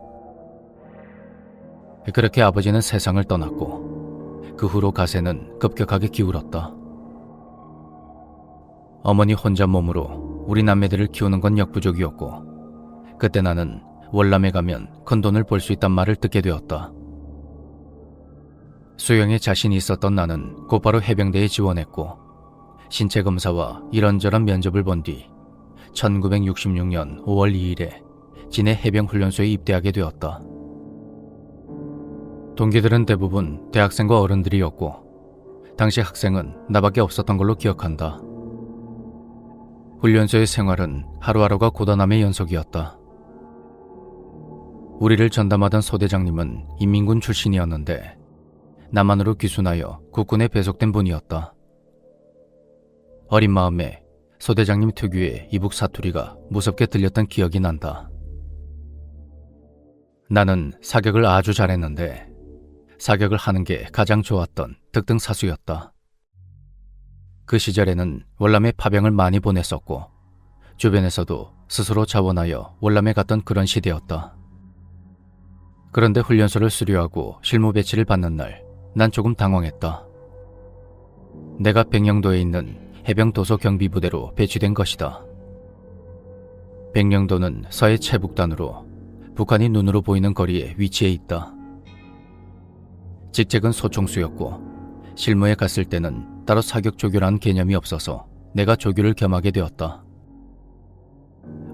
그렇게 아버지는 세상을 떠났고 그 후로 가세는 급격하게 기울었다. 어머니 혼자 몸으로 우리 남매들을 키우는 건 역부족이었고 그때 나는 월남에 가면 큰 돈을 벌 수 있단 말을 듣게 되었다. 수영에 자신이 있었던 나는 곧바로 해병대에 지원했고 신체 검사와 이런저런 면접을 본 뒤 1966년 5월 2일에 진해 해병훈련소에 입대하게 되었다. 동기들은 대부분 대학생과 어른들이었고 당시 학생은 나밖에 없었던 걸로 기억한다. 훈련소의 생활은 하루하루가 고단함의 연속이었다. 우리를 전담하던 소대장님은 인민군 출신이었는데 남한으로 귀순하여 국군에 배속된 분이었다. 어린 마음에 소대장님 특유의 이북 사투리가 무섭게 들렸던 기억이 난다. 나는 사격을 아주 잘했는데 사격을 하는 게 가장 좋았던 특등사수였다. 그 시절에는 월남에 파병을 많이 보냈었고 주변에서도 스스로 자원하여 월남에 갔던 그런 시대였다. 그런데 훈련소를 수료하고 실무 배치를 받는 날 난 조금 당황했다. 내가 백령도에 있는 해병도서 경비부대로 배치된 것이다. 백령도는 서해 최북단으로 북한이 눈으로 보이는 거리에 위치해 있다. 직책은 소총수였고 실무에 갔을 때는 따로 사격 조교라는 개념이 없어서 내가 조교를 겸하게 되었다.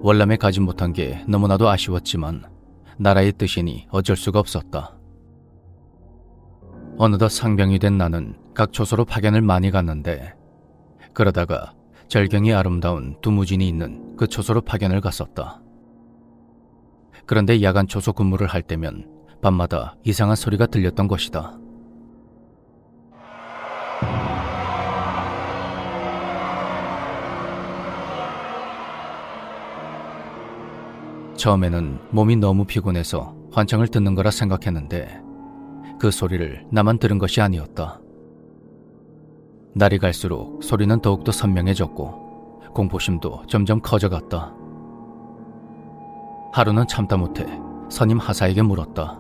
월남에 가지 못한 게 너무나도 아쉬웠지만 나라의 뜻이니 어쩔 수가 없었다. 어느덧 상병이 된 나는 각 초소로 파견을 많이 갔는데 그러다가 절경이 아름다운 두무진이 있는 그 초소로 파견을 갔었다. 그런데 야간 초소 근무를 할 때면 밤마다 이상한 소리가 들렸던 것이다. 처음에는 몸이 너무 피곤해서 환청을 듣는 거라 생각했는데 그 소리를 나만 들은 것이 아니었다. 날이 갈수록 소리는 더욱더 선명해졌고 공포심도 점점 커져갔다. 하루는 참다 못해 선임 하사에게 물었다.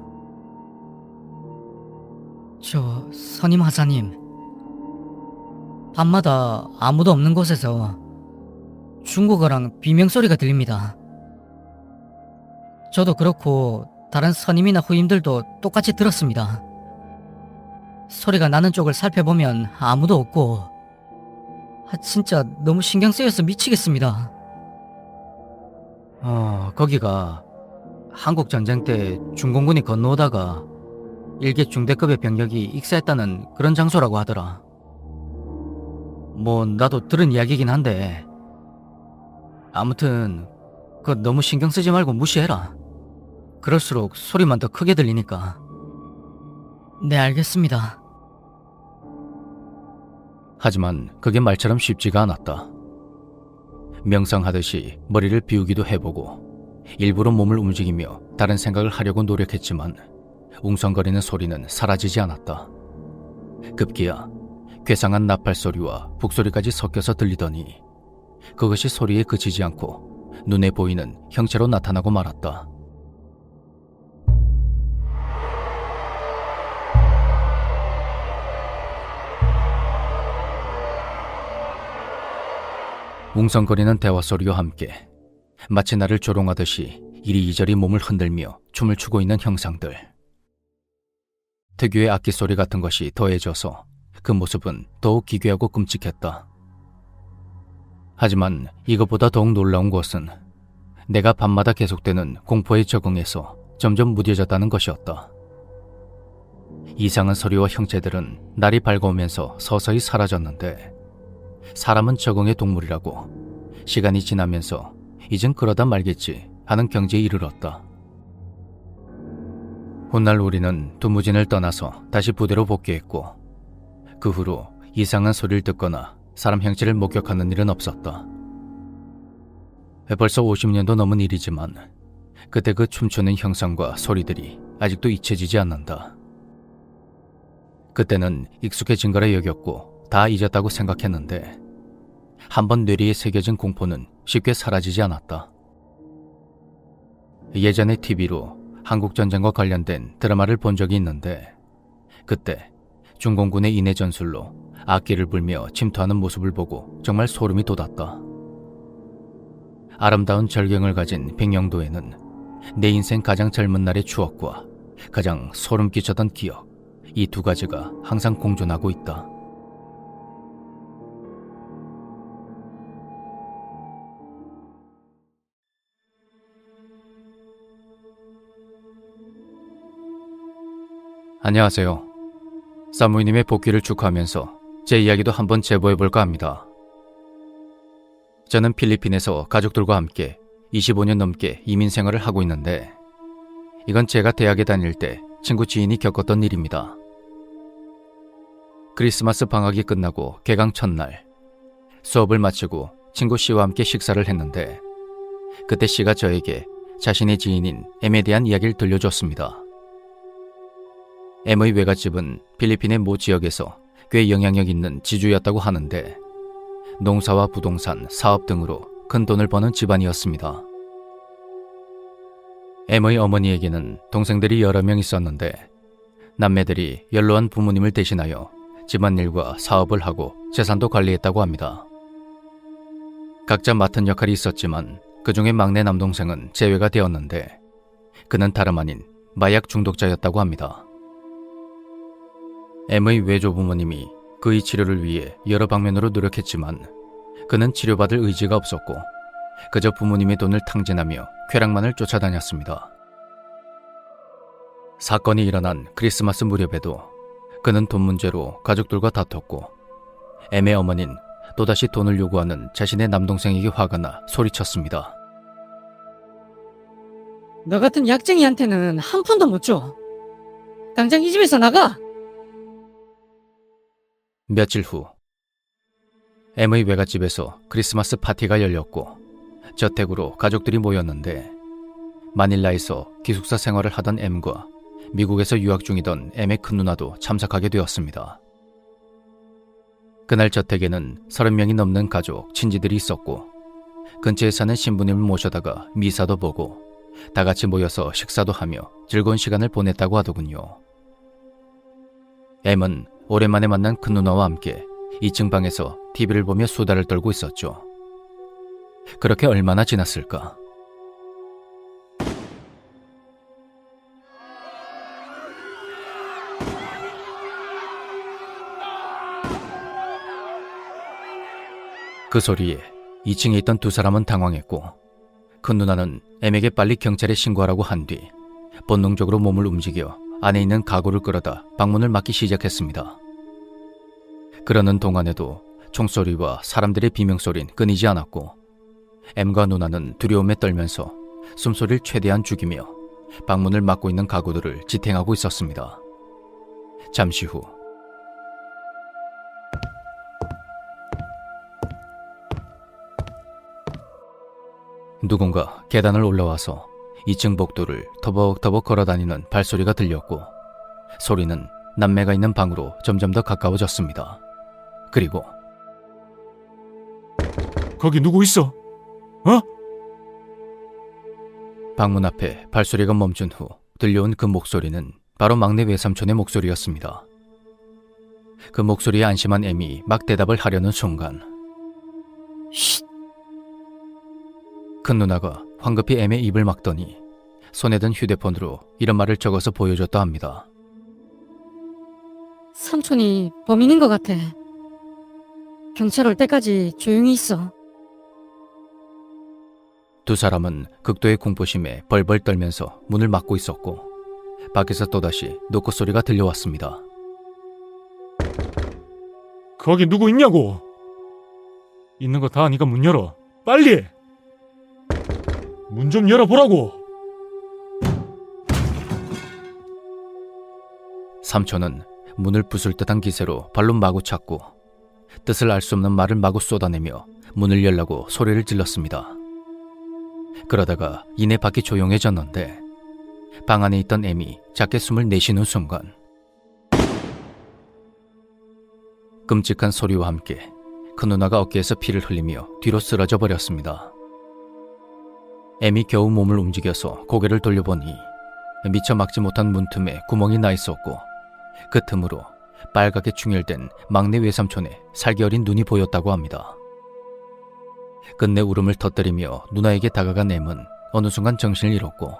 저 선임 하사님, 밤마다 아무도 없는 곳에서 중국어랑 비명소리가 들립니다. 저도 그렇고 다른 선임이나 후임들도 똑같이 들었습니다. 소리가 나는 쪽을 살펴보면 아무도 없고 진짜 너무 신경 쓰여서 미치겠습니다. 거기가 한국 전쟁 때 중공군이 건너오다가 일개 중대급의 병력이 익사했다는 그런 장소라고 하더라. 뭐 나도 들은 이야기긴 한데 아무튼 그거 너무 신경 쓰지 말고 무시해라. 그럴수록 소리만 더 크게 들리니까. 네, 알겠습니다. 하지만 그게 말처럼 쉽지가 않았다. 명상하듯이 머리를 비우기도 해보고 일부러 몸을 움직이며 다른 생각을 하려고 노력했지만 웅성거리는 소리는 사라지지 않았다. 급기야 괴상한 나팔 소리와 북소리까지 섞여서 들리더니 그것이 소리에 그치지 않고 눈에 보이는 형체로 나타나고 말았다. 웅성거리는 대화 소리와 함께 마치 나를 조롱하듯이 이리저리 몸을 흔들며 춤을 추고 있는 형상들. 특유의 악기 소리 같은 것이 더해져서 그 모습은 더욱 기괴하고 끔찍했다. 하지만 이것보다 더욱 놀라운 것은 내가 밤마다 계속되는 공포에 적응해서 점점 무뎌졌다는 것이었다. 이상한 소리와 형체들은 날이 밝아오면서 서서히 사라졌는데 사람은 적응의 동물이라고 시간이 지나면서 이젠 그러다 말겠지 하는 경지에 이르렀다. 훗날 우리는 두무진을 떠나서 다시 부대로 복귀했고 그 후로 이상한 소리를 듣거나 사람 형체를 목격하는 일은 없었다. 벌써 50년도 넘은 일이지만 그때 그 춤추는 형상과 소리들이 아직도 잊혀지지 않는다. 그때는 익숙해진 거라 여겼고 다 잊었다고 생각했는데 한번 뇌리에 새겨진 공포는 쉽게 사라지지 않았다. 예전에 TV로 한국전쟁과 관련된 드라마를 본 적이 있는데 그때 중공군의 인해 전술로 악기를 불며 침투하는 모습을 보고 정말 소름이 돋았다. 아름다운 절경을 가진 백령도에는 내 인생 가장 젊은 날의 추억과 가장 소름 끼쳤던 기억, 이 두 가지가 항상 공존하고 있다. 안녕하세요. 사무이님의 복귀를 축하하면서 제 이야기도 한번 제보해볼까 합니다. 저는 필리핀에서 가족들과 함께 25년 넘게 이민 생활을 하고 있는데 이건 제가 대학에 다닐 때 친구 지인이 겪었던 일입니다. 크리스마스 방학이 끝나고 개강 첫날 수업을 마치고 친구 C와 함께 식사를 했는데 그때 C가 저에게 자신의 지인인 M에 대한 이야기를 들려줬습니다. M의 외갓집은 필리핀의 모 지역에서 꽤 영향력 있는 지주였다고 하는데 농사와 부동산, 사업 등으로 큰 돈을 버는 집안이었습니다. M의 어머니에게는 동생들이 여러 명 있었는데 남매들이 연로한 부모님을 대신하여 집안일과 사업을 하고 재산도 관리했다고 합니다. 각자 맡은 역할이 있었지만 그중에 막내 남동생은 제외가 되었는데 그는 다름 아닌 마약 중독자였다고 합니다. M의 외조부모님이 그의 치료를 위해 여러 방면으로 노력했지만 그는 치료받을 의지가 없었고 그저 부모님의 돈을 탕진하며 쾌락만을 쫓아다녔습니다. 사건이 일어난 크리스마스 무렵에도 그는 돈 문제로 가족들과 다퉜고 M의 어머니는 또다시 돈을 요구하는 자신의 남동생에게 화가 나 소리쳤습니다. 너 같은 약쟁이한테는 한 푼도 못 줘. 당장 이 집에서 나가! 며칠 후 M의 외갓집에서 크리스마스 파티가 열렸고 저택으로 가족들이 모였는데 마닐라에서 기숙사 생활을 하던 M과 미국에서 유학 중이던 M의 큰 누나도 참석하게 되었습니다. 그날 저택에는 30명이 넘는 가족, 친지들이 있었고 근처에 사는 신부님을 모셔다가 미사도 보고 다 같이 모여서 식사도 하며 즐거운 시간을 보냈다고 하더군요. M은 오랜만에 만난 큰 누나와 함께 2층 방에서 TV를 보며 수다를 떨고 있었죠. 그렇게 얼마나 지났을까? 그 소리에 2층에 있던 두 사람은 당황했고 큰 누나는 M에게 빨리 경찰에 신고하라고 한 뒤 본능적으로 몸을 움직여 안에 있는 가구를 끌어다 방문을 막기 시작했습니다. 그러는 동안에도 총소리와 사람들의 비명소리는 끊이지 않았고 M과 누나는 두려움에 떨면서 숨소리를 최대한 죽이며 방문을 막고 있는 가구들을 지탱하고 있었습니다. 잠시 후 누군가 계단을 올라와서 2층 복도를 터벅터벅 걸어다니는 발소리가 들렸고 소리는 남매가 있는 방으로 점점 더 가까워졌습니다. 그리고 거기 누구 있어? 방문 앞에 발소리가 멈춘 후 들려온 그 목소리는 바로 막내 외삼촌의 목소리였습니다. 그 목소리에 안심한 M이 막 대답을 하려는 순간 큰 누나가 황급히 M의 입을 막더니 손에 든 휴대폰으로 이런 말을 적어서 보여줬다 합니다. 삼촌이 범인인 것 같아. 경찰 올 때까지 조용히 있어. 두 사람은 극도의 공포심에 벌벌 떨면서 문을 막고 있었고 밖에서 또다시 노크 소리가 들려왔습니다. 거기 누구 있냐고? 있는 거 다 아니까 문 열어. 빨리! 문 좀 열어보라고! 삼촌은 문을 부술 듯한 기세로 발로 마구 찼고 뜻을 알 수 없는 말을 마구 쏟아내며 문을 열라고 소리를 질렀습니다. 그러다가 이내 밖이 조용해졌는데 방 안에 있던 M이 작게 숨을 내쉬는 순간 끔찍한 소리와 함께 큰 누나가 어깨에서 피를 흘리며 뒤로 쓰러져 버렸습니다. M이 겨우 몸을 움직여서 고개를 돌려보니 미처 막지 못한 문틈에 구멍이 나 있었고 그 틈으로 빨갛게 충혈된 막내 외삼촌의 살기 어린 눈이 보였다고 합니다. 끝내 울음을 터뜨리며 누나에게 다가간 M은 어느 순간 정신을 잃었고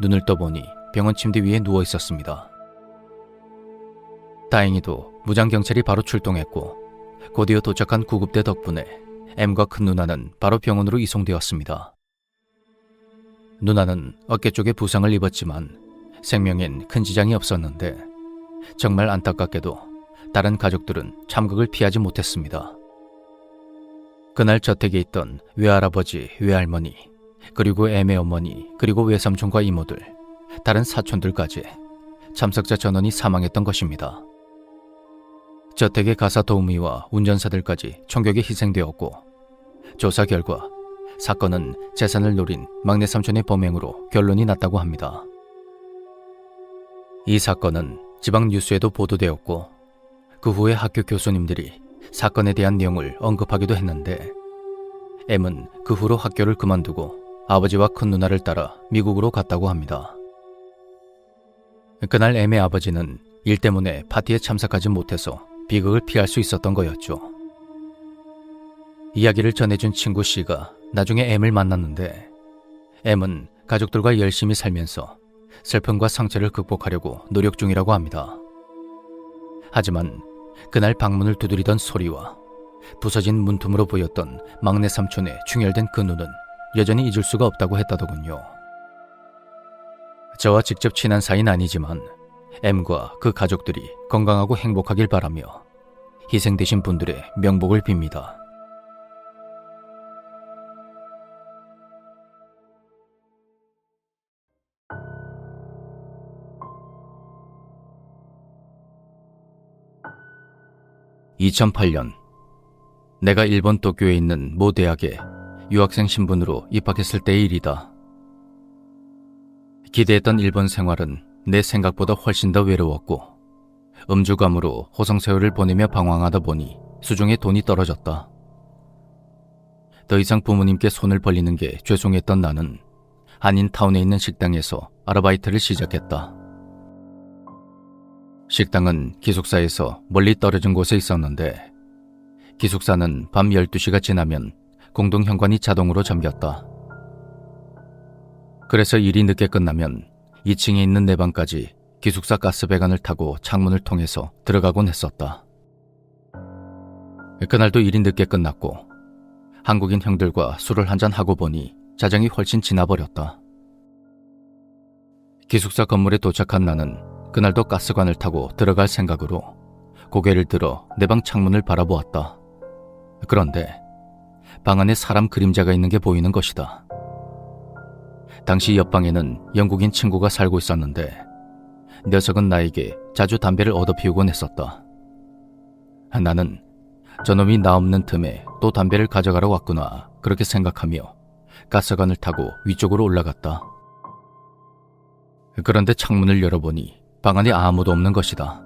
눈을 떠보니 병원 침대 위에 누워 있었습니다. 다행히도 무장경찰이 바로 출동했고 곧이어 도착한 구급대 덕분에 M과 큰 누나는 바로 병원으로 이송되었습니다. 누나는 어깨 쪽에 부상을 입었지만 생명엔 큰 지장이 없었는데 정말 안타깝게도 다른 가족들은 참극을 피하지 못했습니다. 그날 저택에 있던 외할아버지, 외할머니, 그리고 M의 어머니, 그리고 외삼촌과 이모들, 다른 사촌들까지 참석자 전원이 사망했던 것입니다. 저택의 가사 도우미와 운전사들까지 총격에 희생되었고 조사 결과 사건은 재산을 노린 막내 삼촌의 범행으로 결론이 났다고 합니다. 이 사건은 지방 뉴스에도 보도되었고 그 후에 학교 교수님들이 사건에 대한 내용을 언급하기도 했는데 M은 그 후로 학교를 그만두고 아버지와 큰 누나를 따라 미국으로 갔다고 합니다. 그날 M의 아버지는 일 때문에 파티에 참석하지 못해서 비극을 피할 수 있었던 거였죠. 이야기를 전해준 친구 C가 나중에 M을 만났는데 M은 가족들과 열심히 살면서 슬픔과 상처를 극복하려고 노력 중이라고 합니다. 하지만 그날 방문을 두드리던 소리와 부서진 문틈으로 보였던 막내 삼촌의 충혈된 그 눈은 여전히 잊을 수가 없다고 했다더군요. 저와 직접 친한 사이는 아니지만 M과 그 가족들이 건강하고 행복하길 바라며 희생되신 분들의 명복을 빕니다. (2008년) 내가 일본 도쿄에 있는 모 대학에 유학생 신분으로 입학했을 때의 일이다. 기대했던 일본 생활은 내 생각보다 훨씬 더 외로웠고 음주감으로 호성세월을 보내며 방황하다 보니 수중에 돈이 떨어졌다. 더 이상 부모님께 손을 벌리는 게 죄송했던 나는 한인타운에 있는 식당에서 아르바이트를 시작했다. 식당은 기숙사에서 멀리 떨어진 곳에 있었는데 기숙사는 밤 12시가 지나면 공동 현관이 자동으로 잠겼다. 그래서 일이 늦게 끝나면 2층에 있는 내 방까지 기숙사 가스배관을 타고 창문을 통해서 들어가곤 했었다. 그날도 일이 늦게 끝났고 한국인 형들과 술을 한잔 하고 보니 자정이 훨씬 지나버렸다. 기숙사 건물에 도착한 나는 그날도 가스관을 타고 들어갈 생각으로 고개를 들어 내 방 창문을 바라보았다. 그런데 방 안에 사람 그림자가 있는 게 보이는 것이다. 당시 옆방에는 영국인 친구가 살고 있었는데 녀석은 나에게 자주 담배를 얻어피우곤 했었다. 나는 저놈이 나 없는 틈에 또 담배를 가져가러 왔구나 그렇게 생각하며 가스관을 타고 위쪽으로 올라갔다. 그런데 창문을 열어보니 방 안에 아무도 없는 것이다.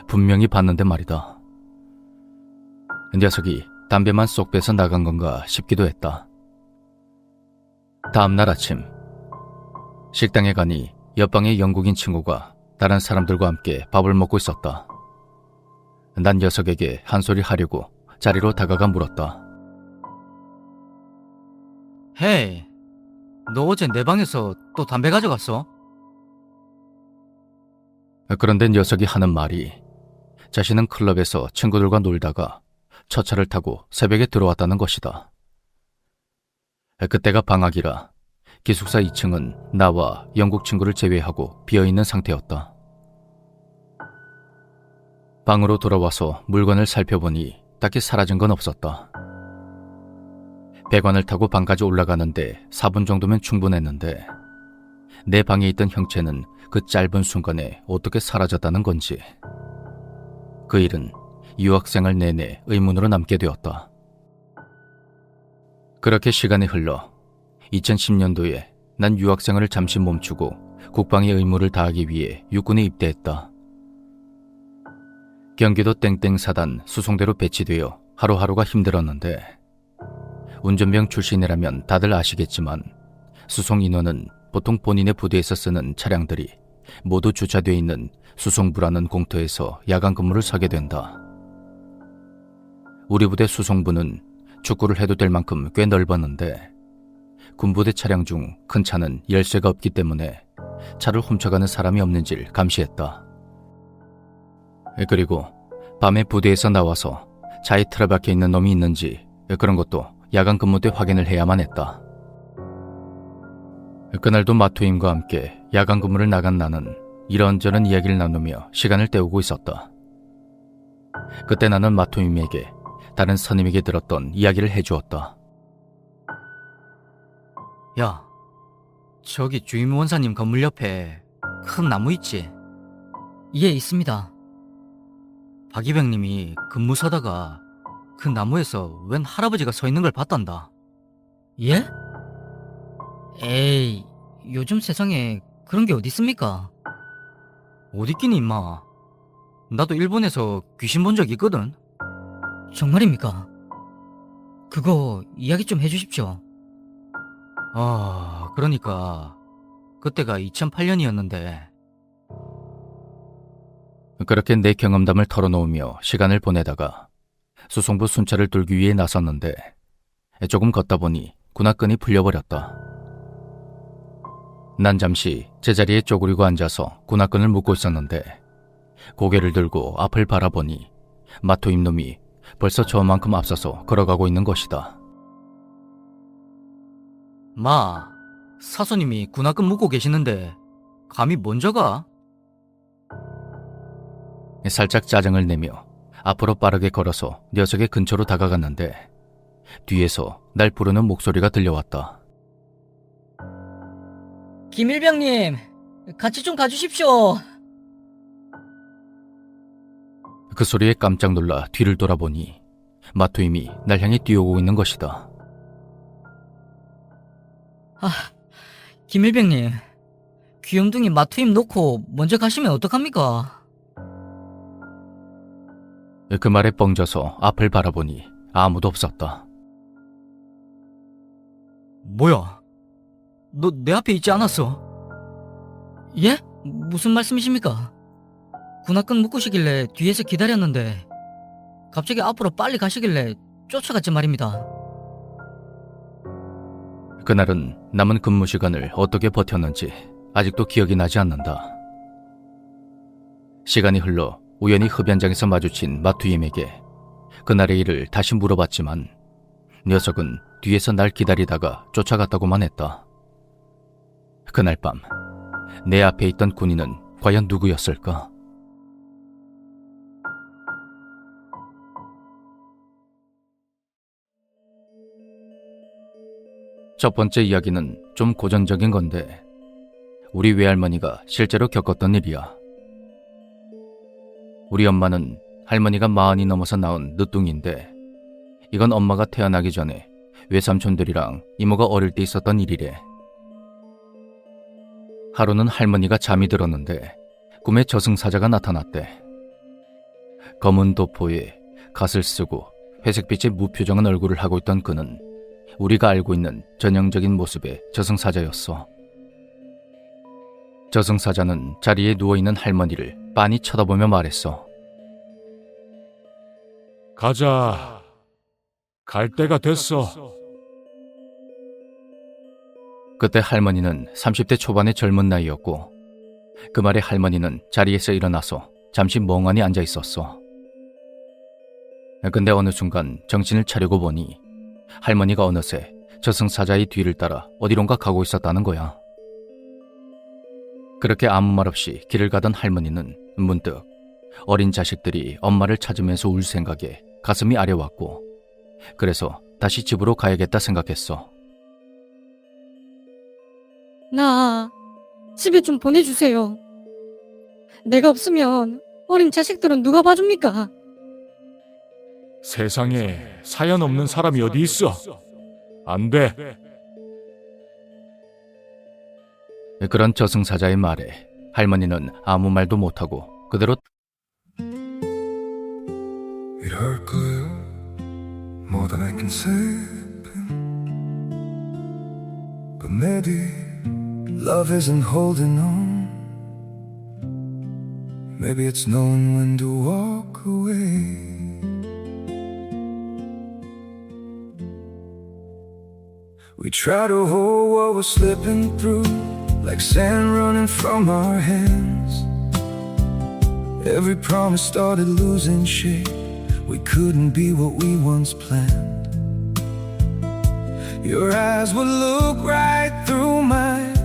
분명히 봤는데 말이다. 녀석이 담배만 쏙 빼서 나간 건가 싶기도 했다. 다음날 아침, 식당에 가니 옆방의 영국인 친구가 다른 사람들과 함께 밥을 먹고 있었다. 난 녀석에게 한 소리 하려고 자리로 다가가 물었다. 헤이, 너 어제 내 방에서 또 담배 가져갔어? 그런데 녀석이 하는 말이 자신은 클럽에서 친구들과 놀다가 첫 차를 타고 새벽에 들어왔다는 것이다. 그때가 방학이라 기숙사 2층은 나와 영국 친구를 제외하고 비어있는 상태였다. 방으로 돌아와서 물건을 살펴보니 딱히 사라진 건 없었다. 배관을 타고 방까지 올라가는데 4분 정도면 충분했는데 내 방에 있던 형체는 그 짧은 순간에 어떻게 사라졌다는 건지. 그 일은 유학생활 내내 의문으로 남게 되었다. 그렇게 시간이 흘러 2010년도에 난 유학생활을 잠시 멈추고 국방의 의무를 다하기 위해 육군에 입대했다. 경기도 땡땡사단 수송대로 배치되어 하루하루가 힘들었는데 운전병 출신이라면 다들 아시겠지만 수송 인원은 보통 본인의 부대에서 쓰는 차량들이 모두 주차되어 있는 수송부라는 공터에서 야간 근무를 서게 된다. 우리 부대 수송부는 축구를 해도 될 만큼 꽤 넓었는데 군부대 차량 중 큰 차는 열쇠가 없기 때문에 차를 훔쳐가는 사람이 없는지를 감시했다. 그리고 밤에 부대에서 나와서 차에 틀어박혀 있는 놈이 있는지 그런 것도 야간 근무 때 확인을 해야만 했다. 그날도 마투임과 함께 야간 근무를 나간 나는 이런저런 이야기를 나누며 시간을 때우고 있었다. 그때 나는 마투임에게 다른 선임에게 들었던 이야기를 해주었다. 야, 저기 주임 원사님 건물 옆에 큰 나무 있지? 예, 있습니다. 박이병님이 근무 서다가 그 나무에서 웬 할아버지가 서 있는 걸 봤단다. 예? 에이, 요즘 세상에 그런 게 어디 있습니까? 어디 있긴 임마. 나도 일본에서 귀신 본 적 있거든. 정말입니까? 그거 이야기 좀 해주십시오. 그러니까 그때가 2008년이었는데 그렇게 내 경험담을 털어놓으며 시간을 보내다가 수송부 순찰을 돌기 위해 나섰는데 조금 걷다 보니 군화끈이 풀려버렸다. 난 잠시 제자리에 쪼그리고 앉아서 군화끈을 묶고 있었는데 고개를 들고 앞을 바라보니 마토임 놈이 벌써 저만큼 앞서서 걸어가고 있는 것이다. 마, 사수님이 군화끈 묶고 계시는데 감히 먼저 가? 살짝 짜증을 내며 앞으로 빠르게 걸어서 녀석의 근처로 다가갔는데 뒤에서 날 부르는 목소리가 들려왔다. 김일병님, 같이 좀 가주십시오. 그 소리에 깜짝 놀라 뒤를 돌아보니 마토임이 날 향해 뛰어오고 있는 것이다. 김일병님, 귀염둥이 마투임 놓고 먼저 가시면 어떡합니까? 그 말에 뻥져서 앞을 바라보니 아무도 없었다. 뭐야? 너 내 앞에 있지 않았어? 예? 무슨 말씀이십니까? 군화끈 묶으시길래 뒤에서 기다렸는데 갑자기 앞으로 빨리 가시길래 쫓아갔지 말입니다. 그날은 남은 근무 시간을 어떻게 버텼는지 아직도 기억이 나지 않는다. 시간이 흘러 우연히 흡연장에서 마주친 마투임에게 그날의 일을 다시 물어봤지만 녀석은 뒤에서 날 기다리다가 쫓아갔다고만 했다. 그날 밤 내 앞에 있던 군인은 과연 누구였을까? 첫 번째 이야기는 좀 고전적인 건데 우리 외할머니가 실제로 겪었던 일이야. 우리 엄마는 할머니가 40이 넘어서 낳은 늦둥이인데 이건 엄마가 태어나기 전에 외삼촌들이랑 이모가 어릴 때 있었던 일이래. 하루는 할머니가 잠이 들었는데 꿈에 저승사자가 나타났대. 검은 도포에 갓을 쓰고 회색빛의 무표정한 얼굴을 하고 있던 그는 우리가 알고 있는 전형적인 모습의 저승사자였어. 저승사자는 자리에 누워있는 할머니를 빤히 쳐다보며 말했어. 가자. 갈 때가 됐어. 그때 할머니는 30대 초반의 젊은 나이였고 그 말에 할머니는 자리에서 일어나서 잠시 멍하니 앉아 있었어. 근데 어느 순간 정신을 차리고 보니 할머니가 어느새 저승사자의 뒤를 따라 어디론가 가고 있었다는 거야. 그렇게 아무 말 없이 길을 가던 할머니는 문득 어린 자식들이 엄마를 찾으면서 울 생각에 가슴이 아려왔고 그래서 다시 집으로 가야겠다 생각했어. 나 집에 좀 보내주세요. 내가 없으면 어린 자식들은 누가 봐줍니까? 세상에 사연 없는 사람이 어디 있어? 안 돼. 그런 저승사자의 말에 할머니는 아무 말도 못하고 그대로 It hurt good, more than I can say. But maybe love isn't holding on. Maybe it's knowing when to walk away. We try to hold what we're slipping through, like sand running from our hands. Every promise started losing shape. We couldn't be what we once planned. Your eyes would look right through mine,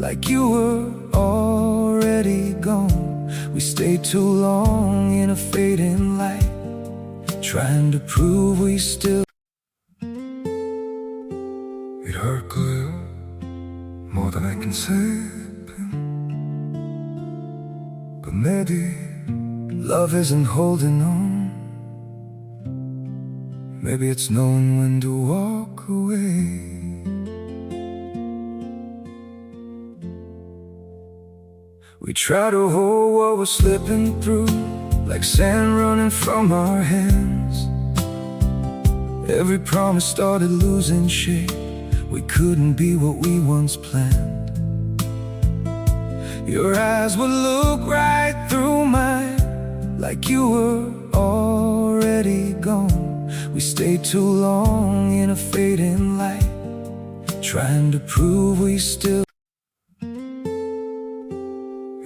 like you were already gone. We stayed too long in a fading light, trying to prove we still. It hurt good, more than I can say. But maybe love isn't holding on. Maybe it's knowing when to walk away. We try to hold what we're slipping through, like sand running from our hands. Every promise started losing shape. We couldn't be what we once planned. Your eyes would look right through mine, like you were already gone. We stayed too long in a fading light, trying to prove we still.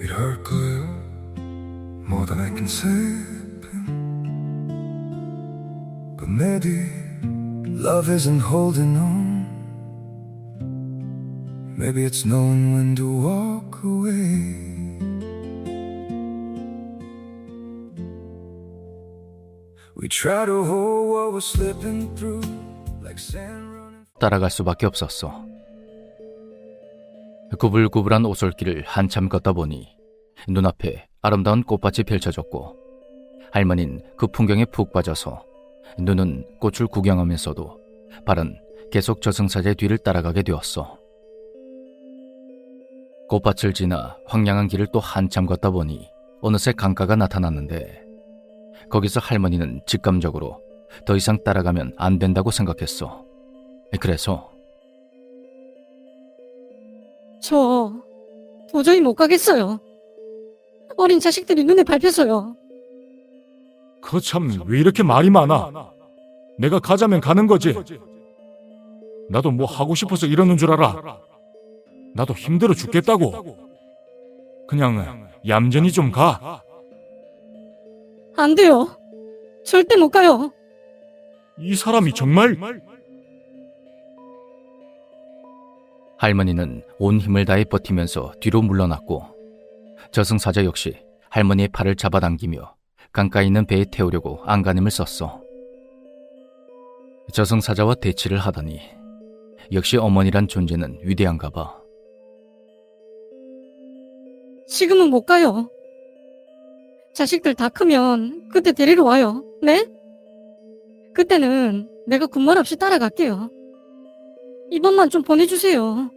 It hurt good, more than I can say. But maybe love isn't holding on. Maybe it's knowing when to walk away. We try to hold what we're slipping through, like sand running. 따라갈 수밖에 없었어. 구불구불한 오솔길을 한참 걷다 보니 눈앞에 아름다운 꽃밭이 펼쳐졌고 할머니는 그 풍경에 푹 빠져서 눈은 꽃을 구경하면서도 발은 계속 저승사자의 뒤를 따라가게 되었어. 꽃밭을 지나 황량한 길을 또 한참 걷다 보니 어느새 강가가 나타났는데 거기서 할머니는 직감적으로 더 이상 따라가면 안 된다고 생각했어. 그래서 저 도저히 못 가겠어요. 어린 자식들이 눈에 밟혀서요. 거참 왜 이렇게 말이 많아? 내가 가자면 가는 거지. 나도 뭐 하고 싶어서 이러는 줄 알아. 나도 힘들어 죽겠다고. 그냥 얌전히 좀 가. 안 돼요. 절대 못 가요. 이 사람이 정말. 할머니는 온 힘을 다해 버티면서 뒤로 물러났고 저승사자 역시 할머니의 팔을 잡아당기며 강가에 있는 배에 태우려고 안간힘을 썼어. 저승사자와 대치를 하더니 역시 어머니란 존재는 위대한가 봐. 지금은 못 가요. 자식들 다 크면 그때 데리러 와요. 네? 그때는 내가 군말 없이 따라갈게요. 이번만 좀 보내주세요.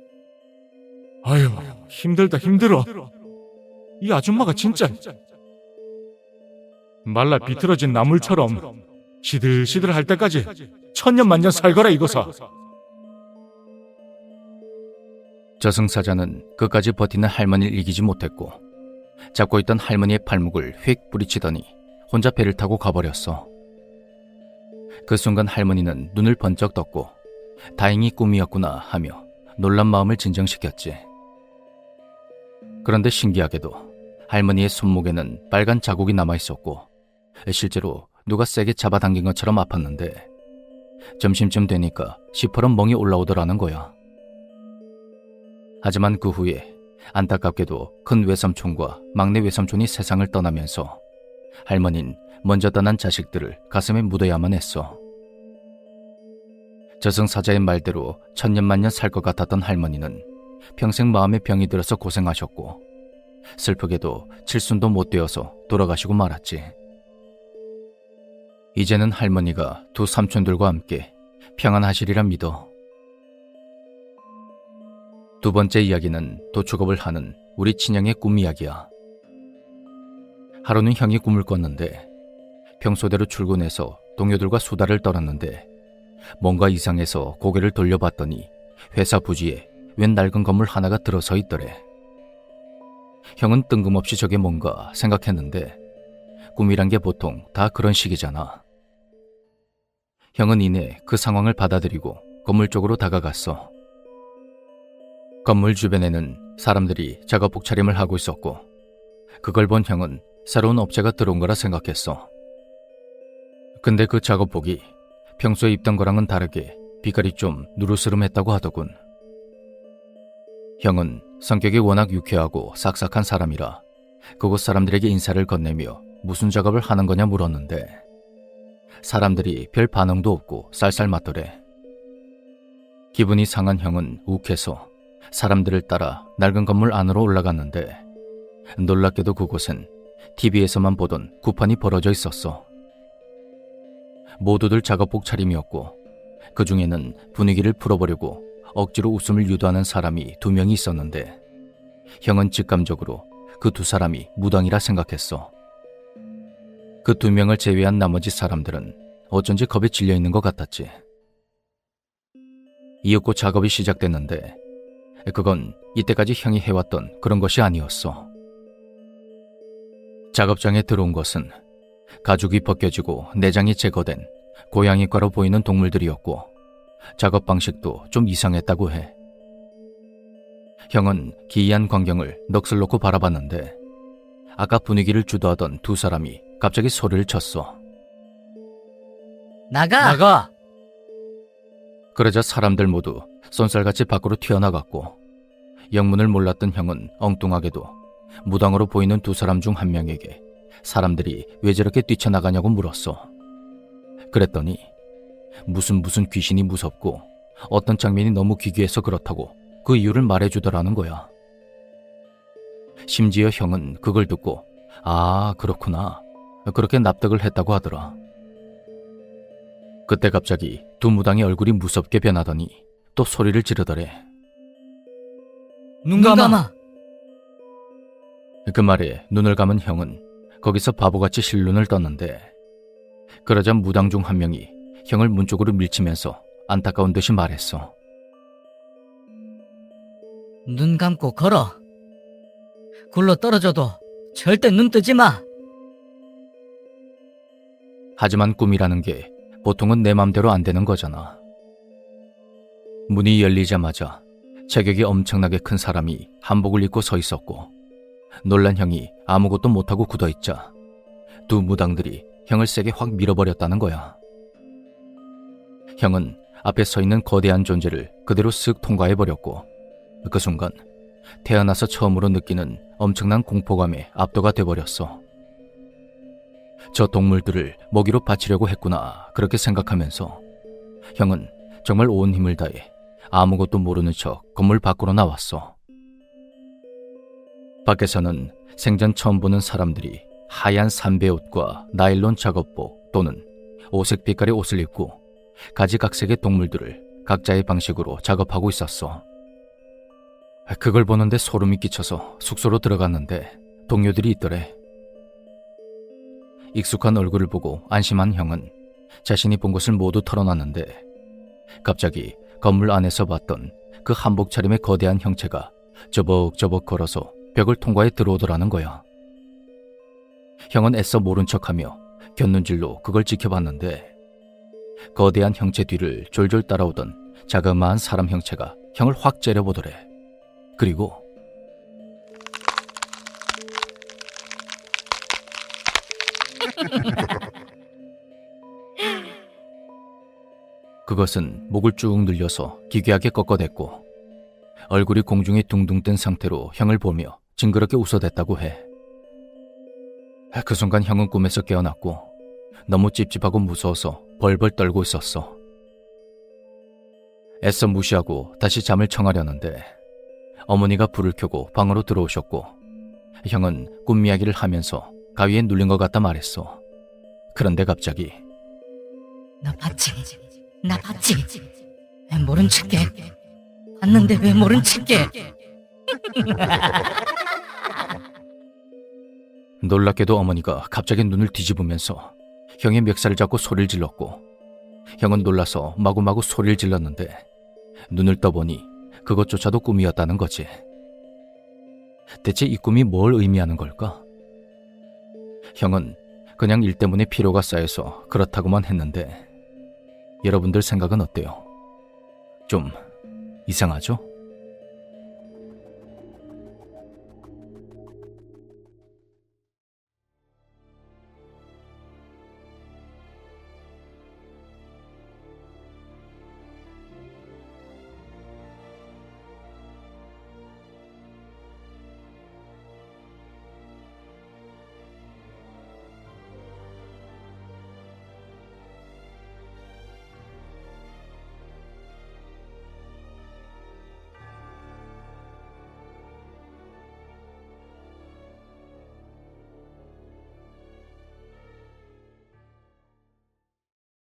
아유, 힘들다 힘들어. 이 아줌마가 진짜 말라 비틀어진 나물처럼 시들시들 할 때까지 천년만년 살거라 이거사. 저승사자는 끝까지 버티는 할머니를 이기지 못했고 잡고 있던 할머니의 발목을 휙 뿌리치더니 혼자 배를 타고 가버렸어. 그 순간 할머니는 눈을 번쩍 떴고 다행히 꿈이었구나 하며 놀란 마음을 진정시켰지. 그런데 신기하게도 할머니의 손목에는 빨간 자국이 남아있었고 실제로 누가 세게 잡아당긴 것처럼 아팠는데 점심쯤 되니까 시퍼런 멍이 올라오더라는 거야. 하지만 그 후에 안타깝게도 큰 외삼촌과 막내 외삼촌이 세상을 떠나면서 할머니는 먼저 떠난 자식들을 가슴에 묻어야만 했어. 저승사자의 말대로 천년만년 살 것 같았던 할머니는 평생 마음에 병이 들어서 고생하셨고 슬프게도 칠순도 못 되어서 돌아가시고 말았지. 이제는 할머니가 두 삼촌들과 함께 평안하시리라 믿어. 두 번째 이야기는 도축업을 하는 우리 친형의 꿈 이야기야. 하루는 형이 꿈을 꿨는데 평소대로 출근해서 동료들과 수다를 떨었는데 뭔가 이상해서 고개를 돌려봤더니 회사 부지에 웬 낡은 건물 하나가 들어서 있더래. 형은 뜬금없이 저게 뭔가 생각했는데 꿈이란 게 보통 다 그런 식이잖아. 형은 이내 그 상황을 받아들이고 건물 쪽으로 다가갔어. 건물 주변에는 사람들이 작업복 차림을 하고 있었고 그걸 본 형은 새로운 업체가 들어온 거라 생각했어. 근데 그 작업복이 평소에 입던 거랑은 다르게 빛깔이 좀 누르스름했다고 하더군. 형은 성격이 워낙 유쾌하고 싹싹한 사람이라 그곳 사람들에게 인사를 건네며 무슨 작업을 하는 거냐 물었는데 사람들이 별 반응도 없고 쌀쌀 맞더래. 기분이 상한 형은 욱해서 사람들을 따라 낡은 건물 안으로 올라갔는데 놀랍게도 그곳엔 TV에서만 보던 구판이 벌어져 있었어. 모두들 작업복 차림이었고 그 중에는 분위기를 풀어보려고 억지로 웃음을 유도하는 사람이 2명이 있었는데 형은 직감적으로 그 두 사람이 무당이라 생각했어. 그 2명을 제외한 나머지 사람들은 어쩐지 겁에 질려 있는 것 같았지. 이윽고 작업이 시작됐는데 그건 이때까지 형이 해왔던 그런 것이 아니었어. 작업장에 들어온 것은 가죽이 벗겨지고 내장이 제거된 고양이과로 보이는 동물들이었고 작업 방식도 좀 이상했다고 해. 형은 기이한 광경을 넋을 놓고 바라봤는데 아까 분위기를 주도하던 두 사람이 갑자기 소리를 쳤어. 나가! 그러자 사람들 모두 쏜살같이 밖으로 튀어나갔고 영문을 몰랐던 형은 엉뚱하게도 무당으로 보이는 두 사람 중 한 명에게 사람들이 왜 저렇게 뛰쳐나가냐고 물었어. 그랬더니 무슨 귀신이 무섭고 어떤 장면이 너무 기괴해서 그렇다고 그 이유를 말해주더라는 거야. 심지어 형은 그걸 듣고 아 그렇구나 그렇게 납득을 했다고 하더라. 그때 갑자기 두 무당의 얼굴이 무섭게 변하더니 또 소리를 지르더래. 눈 감아! 그 말에 눈을 감은 형은 거기서 바보같이 실눈을 떴는데 그러자 무당 중 한 명이 형을 문 쪽으로 밀치면서 안타까운 듯이 말했어. 눈 감고 걸어. 굴러 떨어져도 절대 눈 뜨지 마. 하지만 꿈이라는 게 보통은 내 맘대로 안 되는 거잖아. 문이 열리자마자 체격이 엄청나게 큰 사람이 한복을 입고 서 있었고 놀란 형이 아무것도 못하고 굳어있자 두 무당들이 형을 세게 확 밀어버렸다는 거야. 형은 앞에 서 있는 거대한 존재를 그대로 쓱 통과해버렸고 그 순간 태어나서 처음으로 느끼는 엄청난 공포감에 압도가 돼버렸어. 저 동물들을 먹이로 바치려고 했구나 그렇게 생각하면서 형은 정말 온 힘을 다해 아무것도 모르는 척 건물 밖으로 나왔어. 밖에서는 생전 처음 보는 사람들이 하얀 삼베옷과 나일론 작업복 또는 오색 빛깔의 옷을 입고 가지각색의 동물들을 각자의 방식으로 작업하고 있었어. 그걸 보는데 소름이 끼쳐서 숙소로 들어갔는데 동료들이 있더래. 익숙한 얼굴을 보고 안심한 형은 자신이 본 것을 모두 털어놨는데 갑자기 건물 안에서 봤던 그 한복 차림의 거대한 형체가 저벅저벅 걸어서 벽을 통과해 들어오더라는 거야. 형은 애써 모른 척하며 곁눈질로 그걸 지켜봤는데 거대한 형체 뒤를 졸졸 따라오던 자그마한 사람 형체가 형을 확 째려보더래. 그리고 그것은 목을 쭉 늘려서 기괴하게 꺾어댔고 얼굴이 공중에 둥둥 뜬 상태로 형을 보며 징그럽게 웃어댔다고 해. 그 순간 형은 꿈에서 깨어났고 너무 찝찝하고 무서워서 벌벌 떨고 있었어. 애써 무시하고 다시 잠을 청하려는데 어머니가 불을 켜고 방으로 들어오셨고 형은 꿈 이야기를 하면서 가위에 눌린 것 같다 말했어. 그런데 갑자기 나 봤지? 나 봤지? 왜 모른 척해? 봤는데 왜 모른 척해? 놀랍게도 어머니가 갑자기 눈을 뒤집으면서 형의 멱살을 잡고 소리를 질렀고 형은 놀라서 마구마구 소리를 질렀는데 눈을 떠보니 그것조차도 꿈이었다는 거지. 대체 이 꿈이 뭘 의미하는 걸까? 형은 그냥 일 때문에 피로가 쌓여서 그렇다고만 했는데 여러분들 생각은 어때요? 좀 이상하죠?